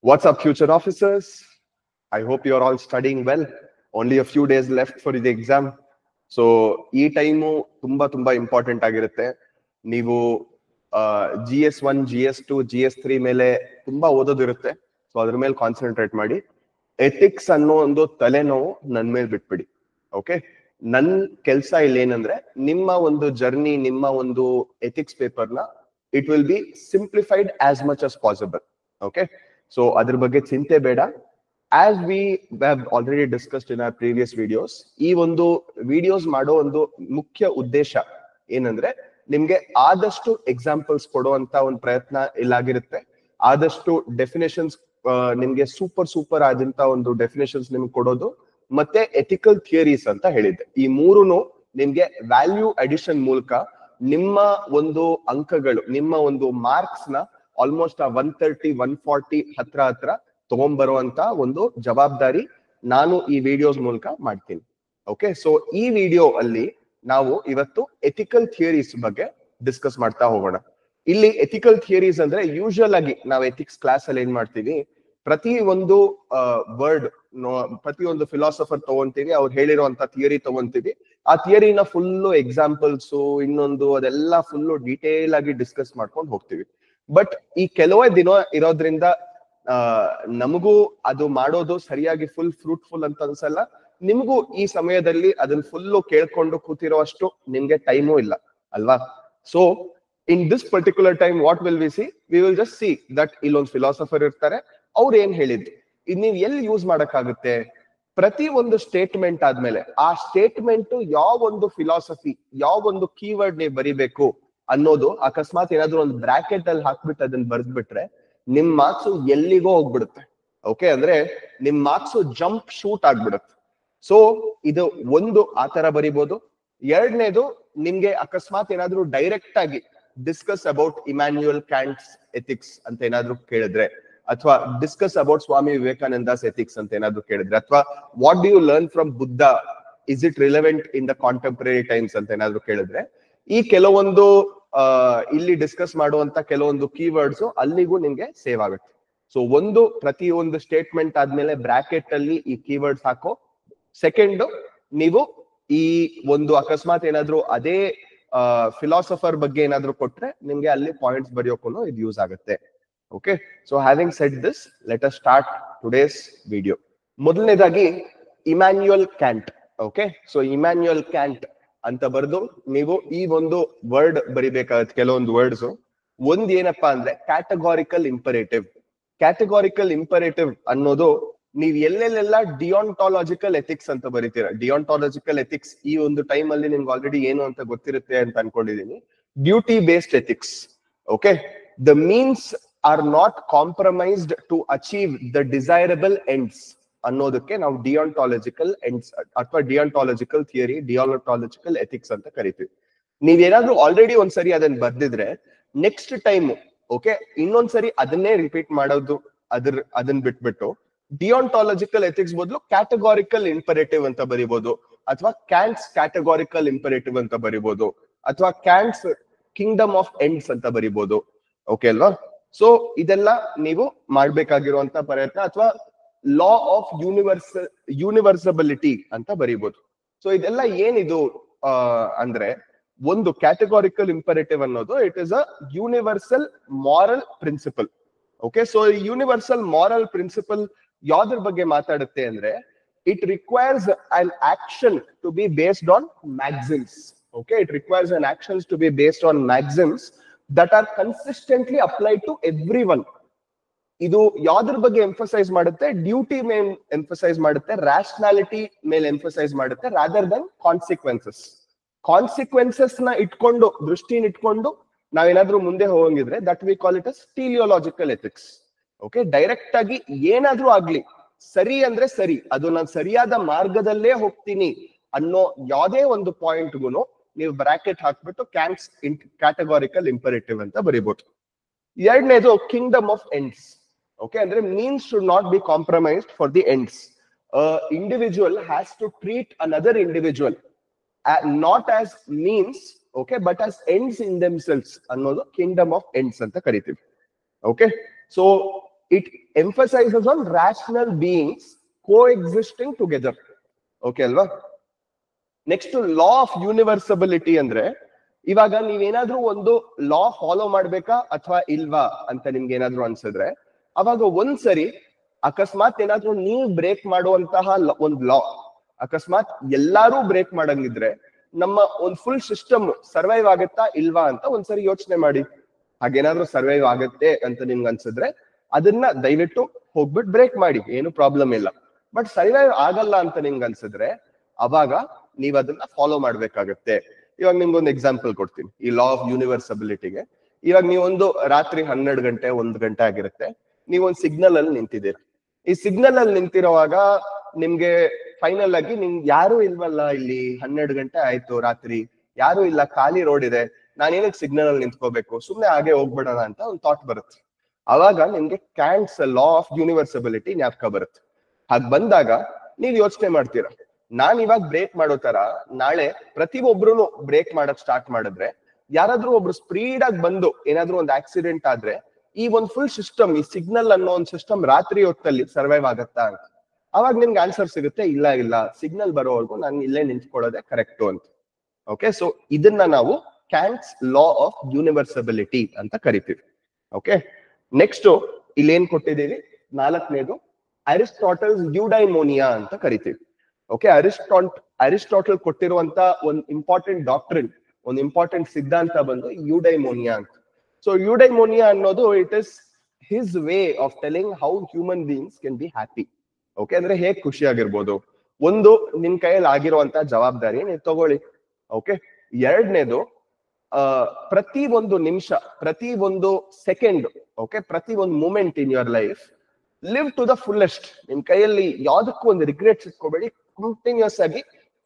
What's up, future officers? I hope you're all studying well. Only a few days left for the exam. So, ಈ time ತುಂಬಾ important ಆಗಿರುತ್ತೆ. ನೀವು GS1, GS2, GS3 ಮೇಲೆ ತುಂಬಾ ಓದೋದಿರುತ್ತೆ. So ಅದ್ರ ಮೇಲೆ concentrate ಮಾಡಿ. ಎಥಿಕ್ಸ್ ಅನ್ನೋ ಒಂದು ತಲೆನೋವು ನನ್ ಮೇಲೆ ಬಿಟ್ಬಿಡಿ. ಓಕೆ, ನನ್ ಕೆಲ್ಸ ಇಲ್ಲಿ ಏನಂದ್ರೆ ನಿಮ್ಮ ಒಂದು ಜರ್ನಿ, ನಿಮ್ಮ ಒಂದು ಎಥಿಕ್ಸ್ ಪೇಪರ್ನ it will be simplified as much as possible. Okay, so ಅದ್ರ ಬಗ್ಗೆ ಚಿಂತೆ ಬೇಡ. As we have already discussed in our previous videos, ಈ ಒಂದು ವಿಡಿಯೋಸ್ ಮಾಡೋ ಒಂದು ಮುಖ್ಯ ಉದ್ದೇಶ ಏನಂದ್ರೆ ನಿಮ್ಗೆ ಆದಷ್ಟು ಎಕ್ಸಾಂಪಲ್ಸ್ ಕೊಡುವಂತ ಒಂದು ಪ್ರಯತ್ನ ಇಲ್ಲಾಗಿರುತ್ತೆ. ಆದಷ್ಟು ಡೆಫಿನೇಷನ್ಸ್ ನಿಮ್ಗೆ ಸೂಪರ್ ಆದಂತ ಒಂದು ಡೆಫಿನೇಷನ್ಸ್ ನಿಮ್ಗೆ ಕೊಡೋದು, ಮತ್ತೆ ಎಥಿಕಲ್ ಥಿಯರೀಸ್ ಅಂತ ಹೇಳಿದ್ದೆ. ಈ ಮೂರುನು ನಿಮ್ಗೆ ವ್ಯಾಲ್ಯೂ ಅಡಿಷನ್ ಮೂಲಕ ನಿಮ್ಮ ಒಂದು ಅಂಕಗಳು, ನಿಮ್ಮ ಒಂದು ಮಾರ್ಕ್ಸ್ ನ ಆಲ್ಮೋಸ್ಟ್ 130, 140 ಹತ್ರ ತಗೊಂಡ್ಬರುವಂತ ಒಂದು ಜವಾಬ್ದಾರಿ ನಾನು ಈ ವಿಡಿಯೋಸ್ ಮೂಲಕ ಮಾಡ್ತೀನಿ. ಓಕೆ, ಸೊ ಈ ವಿಡಿಯೋ ಅಲ್ಲಿ ನಾವು ಇವತ್ತು ಎಥಿಕಲ್ ಥಿಯರೀಸ್ ಬಗ್ಗೆ ಡಿಸ್ಕಸ್ ಮಾಡ್ತಾ ಹೋಗೋಣ. ಇಲ್ಲಿ ಎಥಿಕಲ್ ಥಿಯರೀಸ್ ಅಂದ್ರೆ ಯೂಶುವಲ್ ಆಗಿ ನಾವು ಎಥಿಕ್ಸ್ ಕ್ಲಾಸ್ ಅಲ್ಲಿ ಏನ್ ಮಾಡ್ತೀವಿ, ಪ್ರತಿ ಒಂದು ವರ್ಡ್, ಪ್ರತಿ ಒಂದು ಫಿಲಾಸಫರ್ ತಗೊಂತೀವಿ, ಅವ್ರು ಹೇಳಿರುವಂತ ಥಿಯರಿ ತಗೊಂತೀವಿ. ಆ ಥಿಯರಿನ ಫುಲ್ಲು ಎಕ್ಸಾಂಪಲ್ಸ್ ಇನ್ನೊಂದು ಅದೆಲ್ಲ ಫುಲ್ಲು ಡೀಟೇಲ್ ಆಗಿ ಡಿಸ್ಕಸ್ ಮಾಡ್ಕೊಂಡು ಹೋಗ್ತೀವಿ. ಬಟ್ ಈ ಕೆಲವೇ ದಿನ ಇರೋದ್ರಿಂದ ನಮಗೂ ಅದು ಮಾಡೋದು ಸರಿಯಾಗಿ ಫುಲ್ ಫ್ರೂಟ್ಫುಲ್ ಅಂತ ಅನ್ಸಲ್ಲ. ನಿಮಗೂ ಈ ಸಮಯದಲ್ಲಿ ಅದನ್ನ ಫುಲ್ಲು ಕೇಳ್ಕೊಂಡು ಕೂತಿರೋ ಅಷ್ಟು ನಿಮ್ಗೆ ಟೈಮು ಇಲ್ಲ ಅಲ್ವಾ? So in this particular time what will we C, we will just see that ಇಲ್ಲೊಂದು ಫಿಲಾಸಫರ್ ಇರ್ತಾರೆ, ಅವ್ರು ಏನ್ ಹೇಳಿದ್ರು, ಇದು ನೀವು ಎಲ್ಲಿ ಯೂಸ್ ಮಾಡಕ್ಕಾಗುತ್ತೆ. ಪ್ರತಿ ಒಂದು ಸ್ಟೇಟ್ಮೆಂಟ್ ಆದ್ಮೇಲೆ ಆ ಸ್ಟೇಟ್ಮೆಂಟ್ ಯಾವ ಒಂದು ಫಿಲಾಸಫಿ, ಯಾವ ಒಂದು ಕೀವರ್ಡ್ ನೀವು ಬರಿಬೇಕು ಅನ್ನೋದು ಅಕಸ್ಮಾತ್ ಏನಾದ್ರು ಒಂದು ಬ್ರಾಕೆಟ್ ಅಲ್ಲಿ ಹಾಕ್ಬಿಟ್ಟು ಅದನ್ನ ಬರ್ದ್ಬಿಟ್ರೆ ನಿಮ್ ಮಾರ್ಕ್ಸ್ ಎಲ್ಲಿಗೋ ಹೋಗ್ಬಿಡುತ್ತೆ. ಓಕೆ, ಅಂದ್ರೆ ನಿಮ್ ಮಾರ್ಕ್ಸ್ ಜಂಪ್ ಶೂಟ್ ಆಗ್ಬಿಡುತ್ತೆ. ಸೊ ಇದು ಒಂದು ಆತರ ಬರಿಬಹುದು. ಎರಡನೇದು, ನಿಮ್ಗೆ ಅಕಸ್ಮಾತ್ ಏನಾದ್ರು ಡೈರೆಕ್ಟ್ ಆಗಿ discuss about Immanuel Kant's ethics ಅಂತ ಏನಾದ್ರು ಕೇಳಿದ್ರೆ, ಅಥವಾ discuss about Swami Vivekananda's ethics ಅಂತ ಏನಾದ್ರು ಕೇಳಿದ್ರೆ, ಅಥವಾ what do you learn from Buddha, is it relevant in the contemporary times ಅಂತ ಏನಾದ್ರು ಕೇಳಿದ್ರೆ, ಈ ಕೆಲವೊಂದು ಇಲ್ಲಿ ಡಿಸ್ಕಸ್ ಮಾಡುವಂತ ಕೆಲವೊಂದು ಕೀವರ್ಡ್ಸ್ ಅಲ್ಲಿಗೂ ನಿಮ್ಗೆ ಸೇವ್ ಆಗುತ್ತೆ. ಸೊ ಒಂದು, ಪ್ರತಿ ಒಂದು ಸ್ಟೇಟ್ಮೆಂಟ್ ಆದ್ಮೇಲೆ ಬ್ರಾಕೆಟ್ ಅಲ್ಲಿ ಈ ಕೀವರ್ಡ್ಸ್ ಹಾಕೋ. ಸೆಕೆಂಡ್, ನೀವು ಈ ಒಂದು ಅಕಸ್ಮಾತ್ ಏನಾದ್ರು ಅದೇ ಫಿಲಾಸಫರ್ ಬಗ್ಗೆ ಏನಾದ್ರು ಕೊಟ್ರೆ ನಿಮ್ಗೆ ಅಲ್ಲಿ ಪಾಯಿಂಟ್ಸ್ ಬರೆಯೋಕ್ಕೂ ಇದು ಯೂಸ್ ಆಗುತ್ತೆ. Okay, so having said this, let us start today's video. ಮೊದಲನೇದಾಗಿ Immanuel Kant. Okay, so Immanuel Kant ಅಂತ ಬರೆದು ನೀವು ಈ ಒಂದು ವರ್ಡ್ ಬರಿಬೇಕಾಗತ್ತೆ. ಕೆಲವೊಂದು ವರ್ಡ್ಸ್, ಒಂದ್ ಏನಪ್ಪಾ ಅಂದ್ರೆ ಕ್ಯಾಟಗಾರಿಕಲ್ ಇಂಪರೇಟಿವ್. ಕ್ಯಾಟಗಾರಿಕಲ್ ಇಂಪರೇಟಿವ್ ಅನ್ನೋದು ನೀವು ಎಲ್ಲೆಲ್ಲೆಲ್ಲ ಡಿಯಾನ್ಟಾಲಜಿಕಲ್ ಎಥಿಕ್ಸ್ ಅಂತ ಬರೀತೀರಾ. ಡಿಯಾನ್ಟಾಲಜಿಕಲ್ ಎಥಿಕ್ಸ್ ಈ ಒಂದು ಟೈಮ್ ಅಲ್ಲಿ ನಿಮ್ಗೆ ಆಲ್ರೆಡಿ ಏನು ಅಂತ ಗೊತ್ತಿರುತ್ತೆ ಅಂತ ಅನ್ಕೊಂಡಿದೀನಿ. Duty based ethics. Okay, the means are not compromised to achieve the desirable ends ಅನ್ನೋದಕ್ಕೆ ನಾವು ಡಿಯಾನ್ಟಾಲಜಿಕಲ್ ಎಂಡ್ಸ್ ಅಥವಾ ಡಿಯಾನ್ಟಾಲಜಿಕಲ್ ಥಿಯರಿ, ಡಿಯಾನ್ಟಾಲಜಿಕಲ್ ಎಥಿಕ್ಸ್ ಅಂತ ಕರಿತೀವಿ. ನೀವೇನಾದ್ರೂ ಆಲ್ರೆಡಿ ಒಂದ್ಸರಿ ಅದನ್ನ ಬರ್ದಿದ್ರೆ ನೆಕ್ಸ್ಟ್ ಟೈಮ್ ಓಕೆ ಇನ್ನೊಂದ್ಸರಿ ಅದನ್ನೇ ರಿಪೀಟ್ ಮಾಡೋದು, ಅದನ್ನ ಬಿಟ್ಬಿಟ್ಟು ಡಿಯಾನ್ಟಾಲಜಿಕಲ್ ಎಥಿಕ್ಸ್ ಬದಲು ಕ್ಯಾಟಗಾರಿಕಲ್ ಇಂಪರೇಟಿವ್ ಅಂತ ಬರಿಬಹುದು, ಅಥವಾ ಕ್ಯಾಂಟ್ಸ್ ಕ್ಯಾಟಗಾರಿಕಲ್ ಇಂಪರೇಟಿವ್ ಅಂತ ಬರಿಬಹುದು, ಅಥವಾ ಕ್ಯಾಂಟ್ಸ್ ಕಿಂಗ್ಡಮ್ ಆಫ್ ಎಂಡ್ಸ್ ಅಂತ ಬರಿಬಹುದು. ಓಕೆ ಅಲ್ವಾ? ಸೊ ಇದೆಲ್ಲ ನೀವು ಮಾಡ್ಬೇಕಾಗಿರುವಂತ ಪ್ರಯತ್ನ, ಅಥವಾ ಲಾ ಆಫ್ ಯೂನಿವರ್ಸಬಿಲಿಟಿ ಅಂತ ಬರೀಬಹುದು. ಸೊ ಇದೆಲ್ಲ ಏನಿದು ಅಂದ್ರೆ, ಒಂದು ಕ್ಯಾಟಗಾರಿಕಲ್ ಇಂಪರೇಟಿವ್ ಅನ್ನೋದು it is a universal moral principle. Okay, so universal moral principle ಯಾವ್ದ್ರ ಬಗ್ಗೆ ಮಾತಾಡುತ್ತೆ ಅಂದ್ರೆ, it requires an action to be based on maxims. Okay, it requires an actions to be based on maxims that are consistently applied to everyone. ಇದು ಯಾವ್ದ್ರ ಬಗ್ಗೆ emphasise ಮಾಡುತ್ತೆ? Duty ಮೇಲೆ emphasise ಮಾಡುತ್ತೆ, ರ್ಯಾಷನಾಲಿಟಿ ಮೇಲೆ ಎಂಫಸೈಸ್ ಮಾಡುತ್ತೆ, rather than consequences. Consequences ನ ಇಟ್ಕೊಂಡು, ದೃಷ್ಟಿನ ಇಟ್ಕೊಂಡು ನಾವೇನಾದ್ರೂ ಮುಂದೆ ಹೋಗಂಗಿದ್ರೆ that we call it as teleological ethics. Okay, direct ಆಗಿ ಏನಾದ್ರೂ ಆಗ್ಲಿ, ಸರಿ ಅಂದ್ರೆ ಸರಿ, ಅದು ನಾನು ಸರಿಯಾದ ಮಾರ್ಗದಲ್ಲೇ ಹೋಗ್ತೀನಿ ಅನ್ನೋ ಯಾವ್ದೇ ಒಂದು ಪಾಯಿಂಟ್ಗೂ ನೀವು ಬ್ರಾಕೆಟ್ ಹಾಕ್ಬಿಟ್ಟು ಕ್ಯಾಟಗಾರಿಕಲ್ ಇಂಪರೇಟಿವ್ ಅಂತ ಬರೀಬಹುದು. ಎರಡನೇದು ಕಿಂಗ್ಡಮ್ ಆಫ್ ಎಂಡ್ಸ್. ಓಕೆ, ಅಂದ್ರೆ means should not be compromised for the ends. Individual has to treat another individual not as means, okay, but as ends in themselves ಅನ್ನೋದು ಕಿಂಗ್ಡಮ್ ಆಫ್ ಎಂಡ್ಸ್ ಅಂತ ಕರಿತೀವಿ. Okay, so it emphasises on rational beings coexisting together. Okay ಅಲ್ವಾ? Next law of universability ಅಂದ್ರೆ, ಇವಾಗ ನೀವೇನಾದ್ರೂ ಒಂದು ಲಾ follow ಮಾಡ್ಬೇಕಾ ಅಥವಾ ಇಲ್ವಾ ಅಂತ ನಿಮ್ಗೆ ಏನಾದ್ರು ಅನ್ಸಿದ್ರೆ, ಅವಾಗ ಒಂದ್ಸರಿ ಅಕಸ್ಮಾತ್ ಏನಾದ್ರೂ ನೀವು ಬ್ರೇಕ್ ಮಾಡುವಂತಹ ಒಂದು ಲಾ ಅಕಸ್ಮಾತ್ ಎಲ್ಲಾರು ಬ್ರೇಕ್ ಮಾಡಂಗಿದ್ರೆ ನಮ್ಮ ಒಂದು ಫುಲ್ ಸಿಸ್ಟಮ್ ಸರ್ವೈವ್ ಆಗತ್ತಾ ಇಲ್ವಾ ಅಂತ ಒಂದ್ಸರಿ ಯೋಚನೆ ಮಾಡಿ. ಹಾಗೇನಾದ್ರೂ ಸರ್ವೈವ್ ಆಗತ್ತೆ ಅಂತ ನಿಮ್ಗೆ ಅನ್ಸಿದ್ರೆ ಅದನ್ನ ದಯವಿಟ್ಟು ಹೋಗ್ಬಿಟ್ಟು ಬ್ರೇಕ್ ಮಾಡಿ, ಏನು ಪ್ರಾಬ್ಲಮ್ ಇಲ್ಲ. ಬಟ್ ಸರ್ವೈವ್ ಆಗಲ್ಲ ಅಂತ ನಿಮ್ಗೆ ಅನ್ಸಿದ್ರೆ ಅವಾಗ ನೀವ್ ಅದನ್ನ ಫಾಲೋ ಮಾಡ್ಬೇಕಾಗತ್ತೆ. ಇವಾಗ ನಿಮ್ಗೊಂದು ಎಕ್ಸಾಂಪಲ್ ಕೊಡ್ತೀನಿ ಈ ಲಾ ಆಫ್ ಯೂನಿವರ್ಸಬಿಲಿಟಿಗೆ. ಇವಾಗ ನೀವೊಂದು ರಾತ್ರಿ 12 ಗಂಟೆ 1 ಗಂಟೆ ಆಗಿರುತ್ತೆ, ನೀವೊಂದು ಸಿಗ್ನಲ್ ಅಲ್ಲಿ ನಿಂತಿದ್ದೀರಿ. ಈ ಸಿಗ್ನಲ್ ಅಲ್ಲಿ ನಿಂತಿರುವಾಗ ನಿಮ್ಗೆ ಫೈನಲ್ ಆಗಿ ನಿಮ್ಗೆ ಯಾರು ಇಲ್ವಲ್ಲ, ಇಲ್ಲಿ 12 ಗಂಟೆ ಆಯ್ತು ರಾತ್ರಿ, ಯಾರು ಇಲ್ಲ, ಖಾಲಿ ರೋಡ್ ಇದೆ, ನಾನೇನಕ್ಕೆ ಸಿಗ್ನಲ್ ಅಲ್ಲಿ ನಿಂತ್ಕೋಬೇಕು, ಸುಮ್ನೆ ಹಾಗೆ ಹೋಗ್ಬಿಡೋಣ ಅಂತ ಒಂದು ಥಾಟ್ ಬರುತ್ತೆ. ಅವಾಗ ನಿಮ್ಗೆ ಕ್ಯಾಂಟ್ಸ್ ಲಾ ಆಫ್ ಯೂನಿವರ್ಸಬಿಲಿಟಿ ಜ್ಞಾಪಕ ಬರುತ್ತೆ. ಹಾಗೆ ಬಂದಾಗ ನೀವ್ ಯೋಚನೆ ಮಾಡ್ತೀರಾ, ನಾನ್ ಇವಾಗ ಬ್ರೇಕ್ ಮಾಡೋ ತರ ನಾಳೆ ಪ್ರತಿಯೊಬ್ರು ಬ್ರೇಕ್ ಮಾಡಕ್ ಸ್ಟಾರ್ಟ್ ಮಾಡಿದ್ರೆ, ಯಾರಾದ್ರೂ ಒಬ್ರು ಸ್ಪೀಡ್ ಆಗಿ ಬಂದು ಏನಾದ್ರೂ ಒಂದು ಆಕ್ಸಿಡೆಂಟ್ ಆದ್ರೆ ಈ ಒಂದು ಫುಲ್ ಸಿಸ್ಟಮ್, ಈ ಸಿಗ್ನಲ್ ಅನ್ನೋ ಒಂದು ಸಿಸ್ಟಮ್ ರಾತ್ರಿ ಹೊತ್ತಲ್ಲಿ ಸರ್ವೈವ್ ಆಗತ್ತಾ ಅಂತ. ಅವಾಗ ನಿಮ್ಗೆ ಆನ್ಸರ್ ಸಿಗುತ್ತೆ, ಇಲ್ಲ ಇಲ್ಲ, ಸಿಗ್ನಲ್ ಬರೋವರೆಗೂ ನಾನು ಇಲ್ಲೇ ನಿಂತ್ಕೊಳ್ಳೋದೆ ಕರೆಕ್ಟು ಅಂತ. ಓಕೆ, ಸೊ ಇದನ್ನ ನಾವು ಕ್ಯಾಂಟ್ಸ್ ಲಾ ಆಫ್ ಯೂನಿವರ್ಸಬಿಲಿಟಿ ಅಂತ ಕರಿತೀವಿ. ಓಕೆ, ನೆಕ್ಸ್ಟ್ ಇಲ್ಲಿ ಏನ್ ಕೊಟ್ಟಿದ್ದೀವಿ, 4ನೇದು ಅರಿಸ್ಟಾಟಲ್ಸ್ ಯೂಡೈಮೋನಿಯಾ ಅಂತ ಕರಿತೀವಿ. ಓಕೆ, ಅರಿಸ್ಟಾಟಲ್ ಕೊಟ್ಟಿರುವಂತ ಒಂದು ಇಂಪಾರ್ಟೆಂಟ್ ಡಾಕ್ಟ್ರಿನ್, ಒಂದು ಇಂಪಾರ್ಟೆಂಟ್ ಸಿದ್ಧಾಂತ ಬಂದು ಯೂಡೈಮೋನಿಯಾ ಅಂತ. ಸೊ ಯೂಡೈಮೋನಿಯಾ ಅನ್ನೋದು it is his way of telling how human beings can be happy. Okay, ಅಂದ್ರೆ ಹೇಗ್ ಖುಷಿ ಆಗಿರ್ಬೋದು. ಒಂದು, ನಿಮ್ ಕೈಯಲ್ಲಿ ಆಗಿರುವಂತ ಜವಾಬ್ದಾರಿ ನೀವು ತಗೊಳ್ಳಿ. ಓಕೆ, 2ನೇದು ಪ್ರತಿ ಒಂದು ನಿಮಿಷ, ಪ್ರತಿ ಒಂದು ಸೆಕೆಂಡ್, ಓಕೆ, ಪ್ರತಿ ಒಂದು moment in your life live to the fullest. ನಿಮ್ ಕೈಯಲ್ಲಿ ಯಾವ್ದಕ್ಕೂ ಒಂದು ರಿಗ್ರೆಟ್ಸ್ ಇಟ್ಕೋಬೇಡಿ, ಕಂಟಿನ್ಯೂಸ್ ಆಗಿ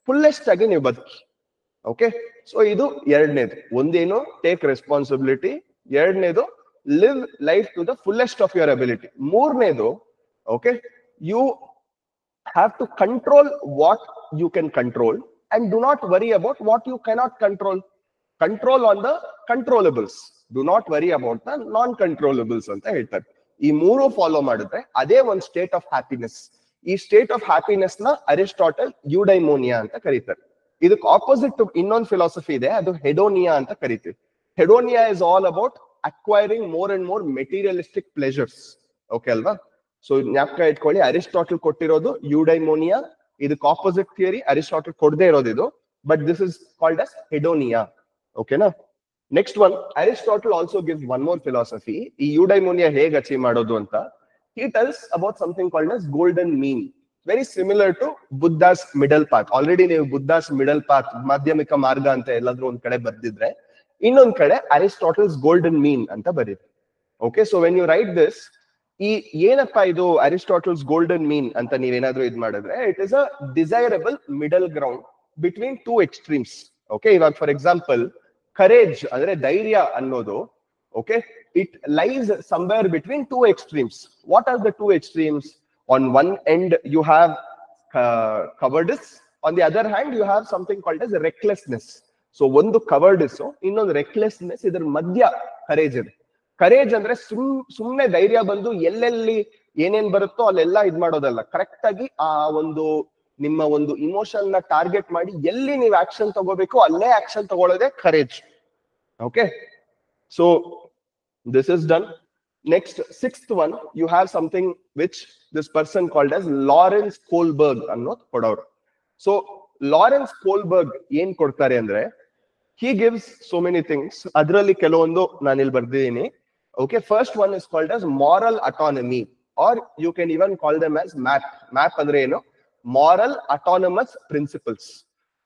ಫುಲ್ಲೆಸ್ಟ್ ಆಗಿ ನೀವು ಬದುಕಿ. ಓಕೆ, ಸೊ ಇದು 2ನೇದು. ಒಂದೇನು ಟೇಕ್ ರೆಸ್ಪಾನ್ಸಿಬಿಲಿಟಿ, 2ನೇದು live life to the fullest of your ability. 3ನೇದು, okay, you have to control what you can control and do not worry about what you cannot control. Control on the controllables, do not worry about the non ಕಂಟ್ರೋಲಬಲ್ಸ್ ಅಂತ ಹೇಳ್ತಾರೆ. ಈ 3 follow ಮಾಡಿದ್ರೆ ಅದೇ ಒಂದು state of happiness. ಈ state of happiness ನ Aristotle ಯೂಡೈಮೋನಿಯಾ ಅಂತ ಕರೀತಾರೆ. ಇದಕ್ಕೆ ಆಪೋಸಿಟ್ ಇನ್ನೊಂದು ಫಿಲಾಸಫಿ ಇದೆ, ಅದು ಹೆಡೋನಿಯಾ ಅಂತ ಕರಿತೀವಿ. Hedonia is all about acquiring more and more materialistic pleasures. Okay ಅಲ್ವಾ? ಸೊ ಜ್ಞಾಪಕ ಇಟ್ಕೊಳ್ಳಿ, ಅರಿಸ್ಟಾಟಲ್ ಕೊಟ್ಟಿರೋದು ಯೂಡೈಮೋನಿಯಾ, ಇದಕ್ಕೆ ಆಪೋಸಿಟ್ ಥಿಯರಿ ಅರಿಸ್ಟಾಟಲ್ ಕೊಡದೇ ಇರೋದು ಇದು, but this is called as hedonia. ಓಕೆನಾ? Next one, Aristotle also gives one more philosophy, ಈ ಯೂಡೈಮೋನಿಯಾ ಹೇಗೆ ಅಚೀವ್ ಮಾಡೋದು ಅಂತ. He tells about something called as golden mean, very similar to Buddha's middle path. Already ನೀವು Buddha's middle path, ಮಾಧ್ಯಮಿಕ ಮಾರ್ಗ ಅಂತ ಎಲ್ಲಾದ್ರೂ ಒಂದ್ ಕಡೆ ಬರ್ದಿದ್ರೆ, ಇನ್ನೊಂದ್ ಕಡೆ ಅರಿಸ್ಟಾಟಲ್ಸ್ ಗೋಲ್ಡನ್ ಮೀನ್ ಅಂತ ಬರೀರಿ. Okay, so when you write this, ಈ ಏನಪ್ಪಾ ಇದು ಅರಿಸ್ಟಾಟಲ್ಸ್ ಗೋಲ್ಡನ್ ಮೀನ್ ಅಂತ ನೀವೇನಾದ್ರೂ ಇದ್ ಮಾಡಿದ್ರೆ, it is a desirable middle ground between 2 extremes. Okay, ಇವಾಗ ಫಾರ್ ಎಕ್ಸಾಂಪಲ್ ಕರೇಜ್ ಅಂದ್ರೆ ಧೈರ್ಯ ಅನ್ನೋದು, okay, it lies somewhere between 2 extremes. What are the 2 extremes? On one end you have cowardice, on the other hand you have something called as recklessness. So ಒಂದು cowardice, ಇನ್ನೊಂದು recklessness, ಇದರ ಮಧ್ಯ courage ಇದೆ. Courage ಅಂದ್ರೆ ಸುಮ್ನೆ ಧೈರ್ಯ ಬಂದು ಎಲ್ಲೆಲ್ಲಿ ಏನೇನ್ ಬರುತ್ತೋ ಅಲ್ಲೆಲ್ಲ ಇದ್ ಮಾಡೋದಲ್ಲ, ಕರೆಕ್ಟ್ ಆಗಿ ಆ ಒಂದು ನಿಮ್ಮ ಒಂದು ಇಮೋಷನ್ ನ ಟಾರ್ಗೆಟ್ ಮಾಡಿ ಎಲ್ಲಿ ನೀವು ಆಕ್ಷನ್ ತಗೋಬೇಕು ಅಲ್ಲೇ ಆಕ್ಷನ್ ತಗೊಳ್ಳೋದೇ courage. Okay, so this is done. Next, 6th one, you have something which this person called as Lawrence Kohlberg ಅನ್ನೋದು ಕೊಡೋರು. So Lawrence Kohlberg ಏನ್ ಕೊಡ್ತಾರೆ ಅಂದ್ರೆ, he gives so many things. ಅದರಲ್ಲಿ ಕೆಲವೊಂದು ನಾನು ಇಲ್ಲಿ ಬರ್ದಿದ್ದೀನಿ. Okay, first one is called as moral autonomy, or you can even call them as MAP. MAP ಅಂದ್ರೆ ಏನು? Moral autonomous principles.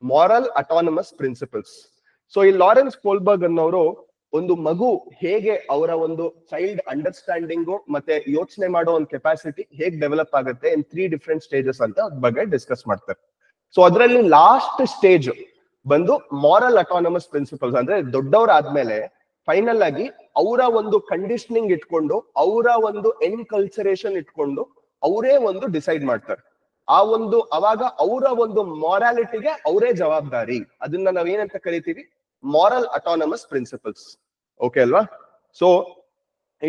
Moral autonomous principles. So ಈ ಲಾರೆನ್ಸ್ ಕೋಲ್ಬರ್ಗ್ ಅನ್ನೋರು ಒಂದು ಮಗು ಹೇಗೆ ಅವರ ಒಂದು ಚೈಲ್ಡ್ ಅಂಡರ್ಸ್ಟ್ಯಾಂಡಿಂಗು ಮತ್ತೆ ಯೋಚನೆ ಮಾಡೋ ಒಂದು ಕೆಪಾಸಿಟಿ ಹೇಗೆ ಡೆವಲಪ್ ಆಗುತ್ತೆ ಇನ್ 3 ಡಿಫ್ರೆಂಟ್ ಸ್ಟೇಜಸ್ ಅಂತ ಅದ್ರ ಬಗ್ಗೆ ಡಿಸ್ಕಸ್ ಮಾಡ್ತಾರೆ. ಸೊ ಅದರಲ್ಲಿ ಲಾಸ್ಟ್ ಸ್ಟೇಜ್ ಬಂದು ಮಾರಲ್ ಅಟಾನಮಸ್ ಪ್ರಿನ್ಸಿಪಲ್ಸ್, ಅಂದ್ರೆ ದೊಡ್ಡವರಾದ್ಮೇಲೆ ಫೈನಲ್ ಆಗಿ ಅವರ ಒಂದು ಕಂಡೀಷನಿಂಗ್ ಇಟ್ಕೊಂಡು, ಅವರ ಒಂದು ಎನ್ಕಲ್ಚರೇಷನ್ ಇಟ್ಕೊಂಡು ಅವರೇ ಒಂದು ಡಿಸೈಡ್ ಮಾಡ್ತಾರೆ. ಆ ಒಂದು ಅವಾಗ ಅವರ ಒಂದು ಮಾರಾಲಿಟಿಗೆ ಅವರೇ ಜವಾಬ್ದಾರಿ. ಅದನ್ನ ನಾವ್ ಏನಂತ ಕರಿತೀವಿ? Moral autonomous principles. ಓಕೆ ಅಲ್ವಾ? So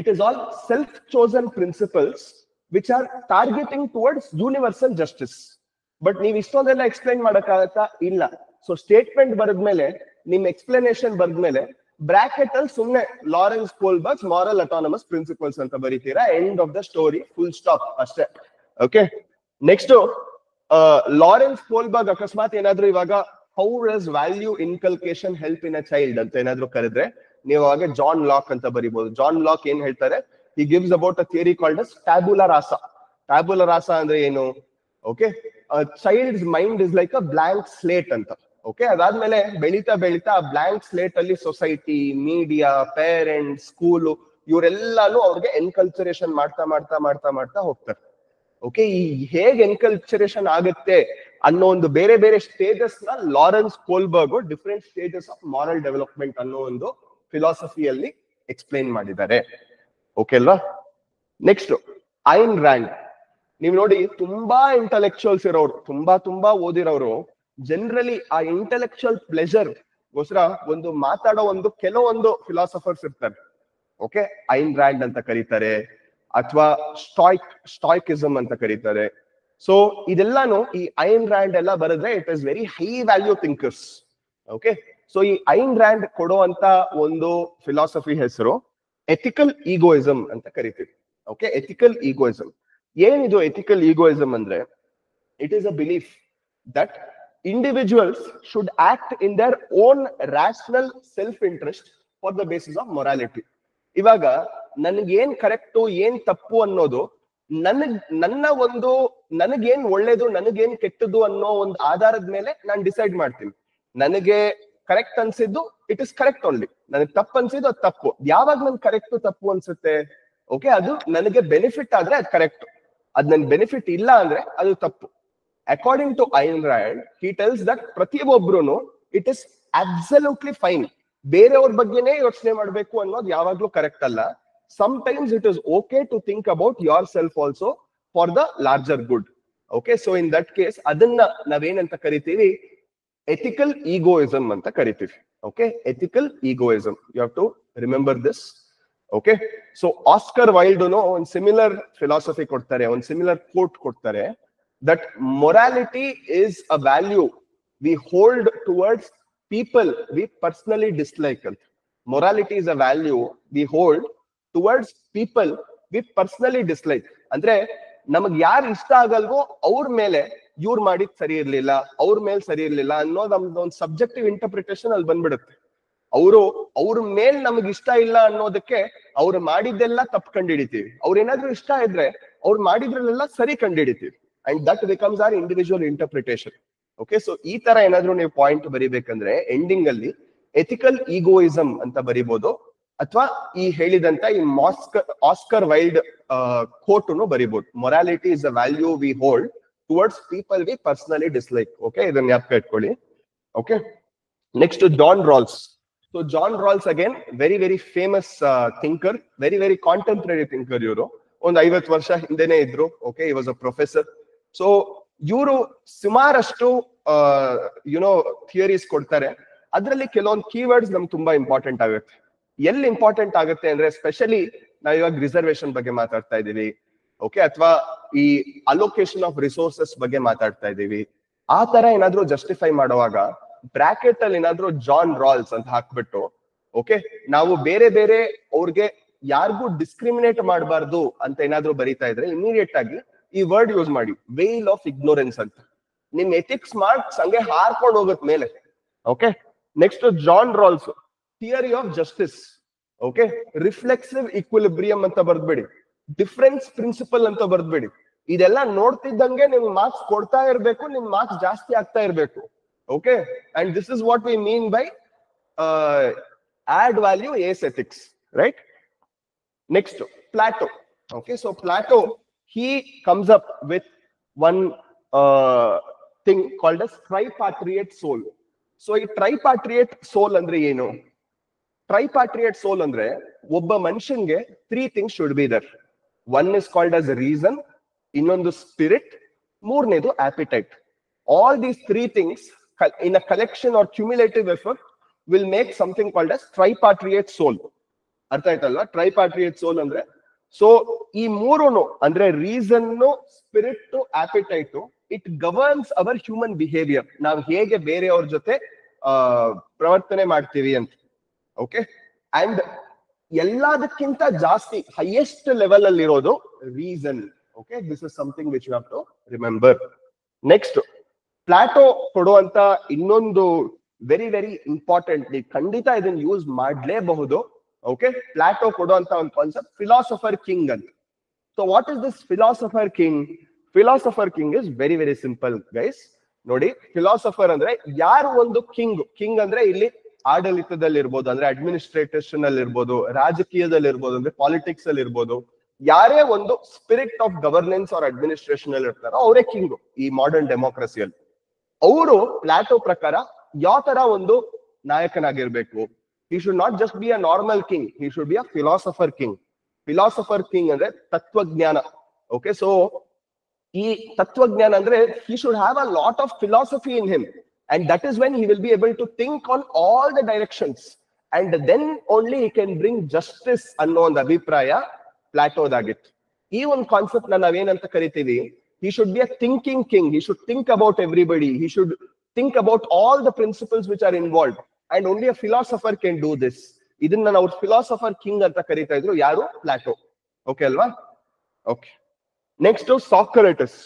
It is all self-chosen principles which are targeting towards universal justice. But ನೀವು ಇಷ್ಟೊಂದೆಲ್ಲ ಎಕ್ಸ್ಪ್ಲೈನ್ ಮಾಡಕ್ಕಾಗತ್ತಾ? ಇಲ್ಲ. ಸೊ ಸ್ಟೇಟ್ಮೆಂಟ್ ಬರೆದ್ಮೇಲೆ, ನಿಮ್ ಎಕ್ಸ್ಪ್ಲನೇಷನ್ ಬರೆದ್ಮೇಲೆ ಬ್ರಾಕೆಟ್ ಅಲ್ಲಿ ಸುಮ್ನೆ Lawrence Kohlberg's moral autonomous principles ಅಂತ ಬರೀತೀರಾ. End of the story, full stop ಅಷ್ಟೇ. ಓಕೆ, ನೆಕ್ಸ್ಟ್ ಲಾರೆನ್ಸ್ ಕೋಲ್ಬರ್ಗ್ ಅಕಸ್ಮಾತ್ ಏನಾದ್ರು ಇವಾಗ how does value inculcation help in a child ಅಂತ ಏನಾದ್ರು ಕರೆದ್ರೆ, ನೀವು ಅವಾಗ ಜಾನ್ ಲಾಕ್ ಅಂತ ಬರೀಬಹುದು. ಜಾನ್ ಲಾಕ್ ಏನ್ ಹೇಳ್ತಾರೆ? he gives about a theory called as tabula rasa. Tabula rasa ಅಂದ್ರೆ ಏನು? Okay, child's mind is like a blank slate ಅಂತ. ಓಕೆ, ಅದಾದ್ಮೇಲೆ ಬೆಳೀತಾ ಬೆಳೀತಾ ಆ ಬ್ಲಾಂಕ್ ಸ್ಲೇಟ್ ಅಲ್ಲಿ ಸೊಸೈಟಿ, ಮೀಡಿಯಾ, ಪೇರೆಂಟ್ಸ್, ಸ್ಕೂಲು ಇವರೆಲ್ಲಾನು ಅವ್ರಿಗೆ ಎನ್ಕಲ್ಚರೇಷನ್ ಮಾಡ್ತಾ ಮಾಡ್ತಾ ಮಾಡ್ತಾ ಮಾಡ್ತಾ ಹೋಗ್ತಾರೆ. ಓಕೆ, ಈ ಹೇಗೆ ಎನ್ಕಲ್ಚರೇಷನ್ ಆಗುತ್ತೆ ಅನ್ನೋ ಒಂದು ಬೇರೆ ಬೇರೆ ಸ್ಟೇಜಸ್ ನ Lawrence Kohlberg different stages of moral development ಅನ್ನೋ ಒಂದು ಫಿಲಾಸಫಿಯಲ್ಲಿ ಎಕ್ಸ್ಪ್ಲೈನ್ ಮಾಡಿದ್ದಾರೆ. ಓಕೆ ಅಲ್ವಾ? Next Ayn Rand. ನೀವು ನೋಡಿ, ತುಂಬಾ ಇಂಟೆಲೆಕ್ಚುಯಲ್ಸ್ ಇರೋರು, ತುಂಬಾ ಓದಿರೋರು ಜನರಲಿ ಆ ಇಂಟೆಲೆಕ್ಚುಯಲ್ ಪ್ಲೆಜರ್ ಗೋಸ್ಕರ ಒಂದು ಮಾತಾಡೋ ಒಂದು ಕೆಲವೊಂದು ಫಿಲಾಸಫರ್ಸ್ ಇರ್ತಾರೆ. ಓಕೆ, ಐನ್ ರ್ಯಾಂಡ್ ಅಂತ ಕರೀತಾರೆ, ಅಥವಾ ಸ್ಟಾಯ್ಕಿಸಮ್ ಅಂತ ಕರೀತಾರೆ. ಸೊ ಇದೆಲ್ಲಾನು ಈ ಐನ್ ರ್ಯಾಂಡ್ ಎಲ್ಲ ಬರೆದ್ರೆ it is very high value thinkers. Okay, so ಈ ಐನ್ ರ್ಯಾಂಡ್ ಕೊಡುವಂತ ಒಂದು ಫಿಲಾಸಫಿ ಹೆಸರು ಎಥಿಕಲ್ ಈಗೋಯಿಸಮ್ ಅಂತ ಕರಿತೀವಿ. Okay, ethical egoism. ಏನಿದು ಎಥಿಕಲ್ ಈಗೋಯಿಸಮ್ ಅಂದ್ರೆ, it is a belief that individuals should act in their own rational self-interest for the basis of morality. ಇವಾಗ ನನಗೇನ್ ಕರೆಕ್ಟು ಏನ್ ತಪ್ಪು ಅನ್ನೋದು ನನಗೇನ್ ಒಳ್ಳೇದು ನನಗೇನ್ ಕೆಟ್ಟದ್ದು ಅನ್ನೋ ಒಂದು ಆಧಾರದ ಮೇಲೆ ನಾನು ಡಿಸೈಡ್ ಮಾಡ್ತೀನಿ. ನನಗೆ ಕರೆಕ್ಟ್ ಅನ್ಸಿದ್ದು ಇಟ್ ಇಸ್ ಕರೆಕ್ಟ್ ಓನ್ಲಿ, ನನಗೆ ತಪ್ಪು ಅನ್ಸಿದ್ದು ಅದು ತಪ್ಪು. ಯಾವಾಗ ನನ್ ಕರೆಕ್ಟ್ ತಪ್ಪು ಅನ್ಸುತ್ತೆ, ಓಕೆ, ಅದು ನನಗೆ ಬೆನಿಫಿಟ್ ಆದ್ರೆ ಅದು ಕರೆಕ್ಟ್, ಅದ್ ನನ್ ಬೆನಿಫಿಟ್ ಇಲ್ಲ ಅಂದ್ರೆ ಅದು ತಪ್ಪು. According to Ayn Rand, he tells that ಪ್ರತಿಯೊಬ್ಬರು it is absolutely fine ಬೇರೆಯವ್ರ ಬಗ್ಗೆನೇ ಯೋಚನೆ ಮಾಡಬೇಕು ಅನ್ನೋದು ಯಾವಾಗ್ಲೂ ಕರೆಕ್ಟ್ ಅಲ್ಲ. Sometimes it is okay to think about yourself also for the larger good. Okay, so in that case ಅದನ್ನ ನಾವೇನಂತ ಕರಿತೀವಿ? ethical egoism ಅಂತ ಕರಿತೀವಿ. Okay, ethical egoism, you have to remember this. Okay, so Oscar wild ಒಂದು similar philosophy ಕೊಡ್ತಾರೆ, ಒಂದು similar coat ಕೊಡ್ತಾರೆ, that morality is a value we hold towards people we personally dislike. Morality is a value we hold towards people we personally dislike. ಅಂದ್ರೆ ನಮಗ್ ಯಾರು ಇಷ್ಟ ಆಗಲ್ವೋ ಅವ್ರ ಮೇಲೆ ಇವ್ರು ಮಾಡಿದ್ ಸರಿ ಇರ್ಲಿಲ್ಲ, ಅವ್ರ ಮೇಲೆ ಸರಿ ಇರ್ಲಿಲ್ಲ ಅನ್ನೋದು ನಮ್ದು ಒಂದು ಸಬ್ಜೆಕ್ಟಿವ್ ಇಂಟರ್ಪ್ರಿಟೇಷನ್ ಅಲ್ಲಿ ಬಂದ್ಬಿಡುತ್ತೆ. ಅವ್ರ ಮೇಲ್ ನಮಗ್ ಇಷ್ಟ ಇಲ್ಲ ಅನ್ನೋದಕ್ಕೆ ಅವ್ರು ಮಾಡಿದ್ದೆಲ್ಲ ತಪ್ಪು ಕಂಡಿಡಿತೀವಿ, ಅವ್ರೇನಾದ್ರೂ ಇಷ್ಟ ಇದ್ರೆ ಅವ್ರು ಮಾಡಿದ್ರಲ್ಲೆಲ್ಲ ಸರಿ ಕಂಡಿಡಿತೀವಿ. And that becomes our individual interpretation. Okay, so ಈ ತರ ಏನಾದ್ರೂ ನೀವು ಪಾಯಿಂಟ್ ಬರಿಬೇಕಂದ್ರೆ ಎಂಡಿಂಗ್ ಅಲ್ಲಿ ಎಥಿಕಲ್ ಈಗೋಯಿಸಮ್ ಅಂತ ಬರಿಬಹುದು, ಅಥವಾ ಈ ಹೇಳಿದಂತ ಈ ಆಸ್ಕರ್ ವೈಲ್ಡ್ ಕೋಟುನು ಬರಿಬಹುದು. Morality is a value we hold towards people we personally dislike. Okay, ಇದನ್ನ ಜ್ಞಾಪಕ ಇಟ್ಕೊಳ್ಳಿ. Okay, next John Rawls. So John Rawls again very very famous thinker, very very contemporary thinker. ಇವರು ಒಂದು 50 ವರ್ಷ ಹಿಂದೆನೆ ಇದ್ರು. ಓಕೆ, ಈ ವಾಸ್ ಅ ಪ್ರೊಫೆಸರ್. ಸೊ ಇವರು ಸುಮಾರಷ್ಟು ಥಿಯರೀಸ್ ಕೊಡ್ತಾರೆ. ಅದರಲ್ಲಿ ಕೆಲವೊಂದು ಕೀವರ್ಡ್ಸ್ ನಮ್ಗೆ ತುಂಬಾ ಇಂಪಾರ್ಟೆಂಟ್ ಆಗುತ್ತೆ. ಎಲ್ಲಿ ಇಂಪಾರ್ಟೆಂಟ್ ಆಗುತ್ತೆ ಅಂದ್ರೆ, ಸ್ಪೆಷಲಿ ನಾವ್ ಇವಾಗ ರಿಸರ್ವೇಶನ್ ಬಗ್ಗೆ ಮಾತಾಡ್ತಾ ಇದೀವಿ, ಓಕೆ, ಅಥವಾ ಈ ಅಲೋಕೇಶನ್ ಆಫ್ ರಿಸೋರ್ಸಸ್ ಬಗ್ಗೆ ಮಾತಾಡ್ತಾ ಇದೀವಿ. ಆ ತರ ಏನಾದ್ರೂ ಜಸ್ಟಿಫೈ ಮಾಡುವಾಗ ಬ್ರಾಕೆಟ್ ಅಲ್ಲಿ ಏನಾದ್ರೂ ಜಾನ್ ರಾಲ್ಸ್ ಅಂತ ಹಾಕ್ಬಿಟ್ಟು, ಓಕೆ, ನಾವು ಬೇರೆ ಬೇರೆ ಅವ್ರಿಗೆ ಯಾರಿಗೂ ಡಿಸ್ಕ್ರಿಮಿನೇಟ್ ಮಾಡಬಾರ್ದು ಅಂತ ಏನಾದ್ರೂ ಬರೀತಾ ಇದ್ರೆ ಇಮಿಡಿಯೇಟ್ ಆಗಿ ಈ ವರ್ಡ್ ಯೂಸ್ ಮಾಡಿ, ವೇಲ್ ಆಫ್ ಇಗ್ನೋರೆನ್ಸ್ ಅಂತ. ನಿಮ್ ಎಥಿಕ್ಸ್ ಮಾರ್ಕ್ಸ್ ಹಂಗೆ ಹಾರ್ಕೊಂಡು ಹೋಗುತ್ತೆ ಮೇಲೆ. Okay, next John Rawls theory of justice. Okay, reflexive equilibrium ಅಂತ ಬರ್ದ್ಬೇಡಿ, ಡಿಫರೆನ್ಸ್ ಪ್ರಿನ್ಸಿಪಲ್ ಅಂತ ಬರ್ದ್ಬೇಡಿ. ಇದೆಲ್ಲ ನೋಡ್ತಿದ್ದಂಗೆ ನಿಮ್ ಮಾರ್ಕ್ಸ್ ಕೊಡ್ತಾ ಇರ್ಬೇಕು, ನಿಮ್ ಮಾರ್ಕ್ಸ್ ಜಾಸ್ತಿ ಆಗ್ತಾ ಇರ್ಬೇಕು. Okay, and this is what we mean by add value ace ethics, right? Next, Plato. Okay, so Plato, he comes up with one thing called as tripatriate soul. So ಈ tripatriate soul ಅಂದ್ರೆ ಏನು? Tripatriate soul ಅಂದ್ರೆ ಒಬ್ಬ ಮನುಷ್ಯನ್ಗೆ 3 things should be there. One is called as reason, ಇನ್ನೊಂದು spirit, ಮೂರನೇದು appetite. All these 3 things in a collection or cumulative effort will make something called as tripatriate soul. ಅರ್ಥ ಆಯ್ತಲ್ವಾ ಟ್ರೈಪಾಟ್ರಿಯೇಟ್ ಸೋಲ್ ಅಂದ್ರೆ. So ಈ ಮೂರುನು ಅಂದ್ರೆ reason, spirit, appetite, it governs our human behaviour. ನಾವು ಹೇಗೆ ಬೇರೆಯವ್ರ ಜೊತೆ ಪ್ರವರ್ತನೆ ಮಾಡ್ತೀವಿ ಅಂತ. ಓಕೆ, ಅಂಡ್ ಎಲ್ಲದಕ್ಕಿಂತ ಜಾಸ್ತಿ ಹೈಯೆಸ್ಟ್ ಲೆವೆಲ್ ಅಲ್ಲಿ ಇರೋದು reason. Okay, this is something which you have to remember. Next, Plato ಕೊಡುವಂತ ಇನ್ನೊಂದು ವೆರಿ ವೆರಿ ಇಂಪಾರ್ಟೆಂಟ್, ನೀವು ಖಂಡಿತ ಇದನ್ನ ಯೂಸ್ ಮಾಡ್ಲೇಬಹುದು. ಓಕೆ, ಪ್ಲಾಟೋ ಕೊಡುವಂತ ಒಂದು ಕಾನ್ಸೆಪ್ಟ್ ಫಿಲಾಸಫರ್ ಕಿಂಗ್ ಅಂತ. So what is this philosopher king? Philosopher king is very very simple guys. ನೋಡಿ, philosopher ಅಂದ್ರೆ ಯಾರು ಒಂದು ಕಿಂಗ್. ಕಿಂಗ್ ಅಂದ್ರೆ ಇಲ್ಲಿ ಆಡಳಿತದಲ್ಲಿ ಇರ್ಬೋದು, ಅಂದ್ರೆ ಅಡ್ಮಿನಿಸ್ಟ್ರೇಷನ್ ಅಲ್ಲಿ ಇರ್ಬೋದು, ರಾಜಕೀಯದಲ್ಲಿ ಇರ್ಬೋದು, ಅಂದ್ರೆ ಪಾಲಿಟಿಕ್ಸ್ ಅಲ್ಲಿ ಇರ್ಬೋದು. ಯಾರೇ ಒಂದು spirit of governance or administration ಅಲ್ಲಿ ಇರ್ತಾರೋ ಅವರೇ ಕಿಂಗ್ ಈ ಮಾಡರ್ನ್ ಡೆಮೋಕ್ರಸಿಯಲ್ಲಿ. ಅವರು ಪ್ಲಾಟೋ ಪ್ರಕಾರ ಯಾವ ತರ ಒಂದು ನಾಯಕನಾಗಿರ್ಬೇಕು? he should not just be a normal king, he should be a philosopher king. Philosopher king ಅಂದ್ರೆ ತತ್ವಜ್ಞಾನ. ಓಕೆ, ಸೊ ಈ ತತ್ವಜ್ಞಾನ ಅಂದ್ರೆ he should have a lot of philosophy in him, and that is when he will be able to think on all the directions, and then only he can bring justice ಅನ್ನೋ ಒಂದು ಅಭಿಪ್ರಾಯ ಪ್ಲಾಟೋದಾಗಿತ್ತು. ಈ ಒಂದು concept ನಾವೇನಂತ ಕರಿತೀವಿ? he should be a thinking king, he should think about everybody, he should think about all the principles which are involved, and only a philosopher can do this. ಇದನ್ನ ನಾವು philosopher king ಅಂತ ಕರೀತಾ ಇದ್ರು. ಯಾರು? Plateau. Okay ಅಲ್ವಾ? Okay, next Socrates.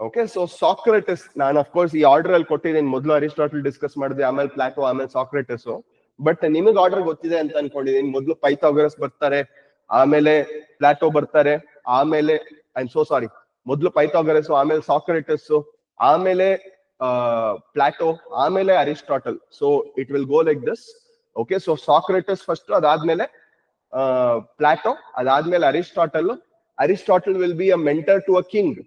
Okay, so Socrates ನಾನು of course ಈ order ಅಲ್ಲಿ ಕೊಟ್ಟಿದ್ದೀನಿ. ಮೊದಲು ಅರಿಸ್ಟಾಟಲ್ ಡಿಸ್ಕಸ್ ಮಾಡಿದೆ, ಆಮೇಲೆ ಪ್ಲಾಟೋ, ಆಮೇಲೆ ಸಾಕ್ರೆಟಿಸ್. ಬಟ್ ನಿಮಗೆ ಆರ್ಡರ್ ಗೊತ್ತಿದೆ ಅಂತ ಅನ್ಕೊಂಡಿದ್ದೀನಿ. ಮೊದಲು ಪೈಥಾಗರಸ್ ಬರ್ತಾರೆ, ಆಮೇಲೆ ಪ್ಲಾಟೋ ಬರ್ತಾರೆ, ಆಮೇಲೆ ಐ ಆಮ್ ಸೋ ಸಾರಿ, ಮೊದಲು ಪೈಥಾಗರಸ್, ಆಮೇಲೆ ಸಾಕ್ರೆಟಿಸ್, ಆಮೇಲೆ ಪ್ಲಾಟೋ, ಆಮೇಲೆ Aristotle. So it will go like this. Okay, so Socrates first, ಅದಾದ್ಮೇಲೆ ಪ್ಲಾಟೋ, ಅದಾದ್ಮೇಲೆ Aristotle. Aristotle will be a mentor to a king.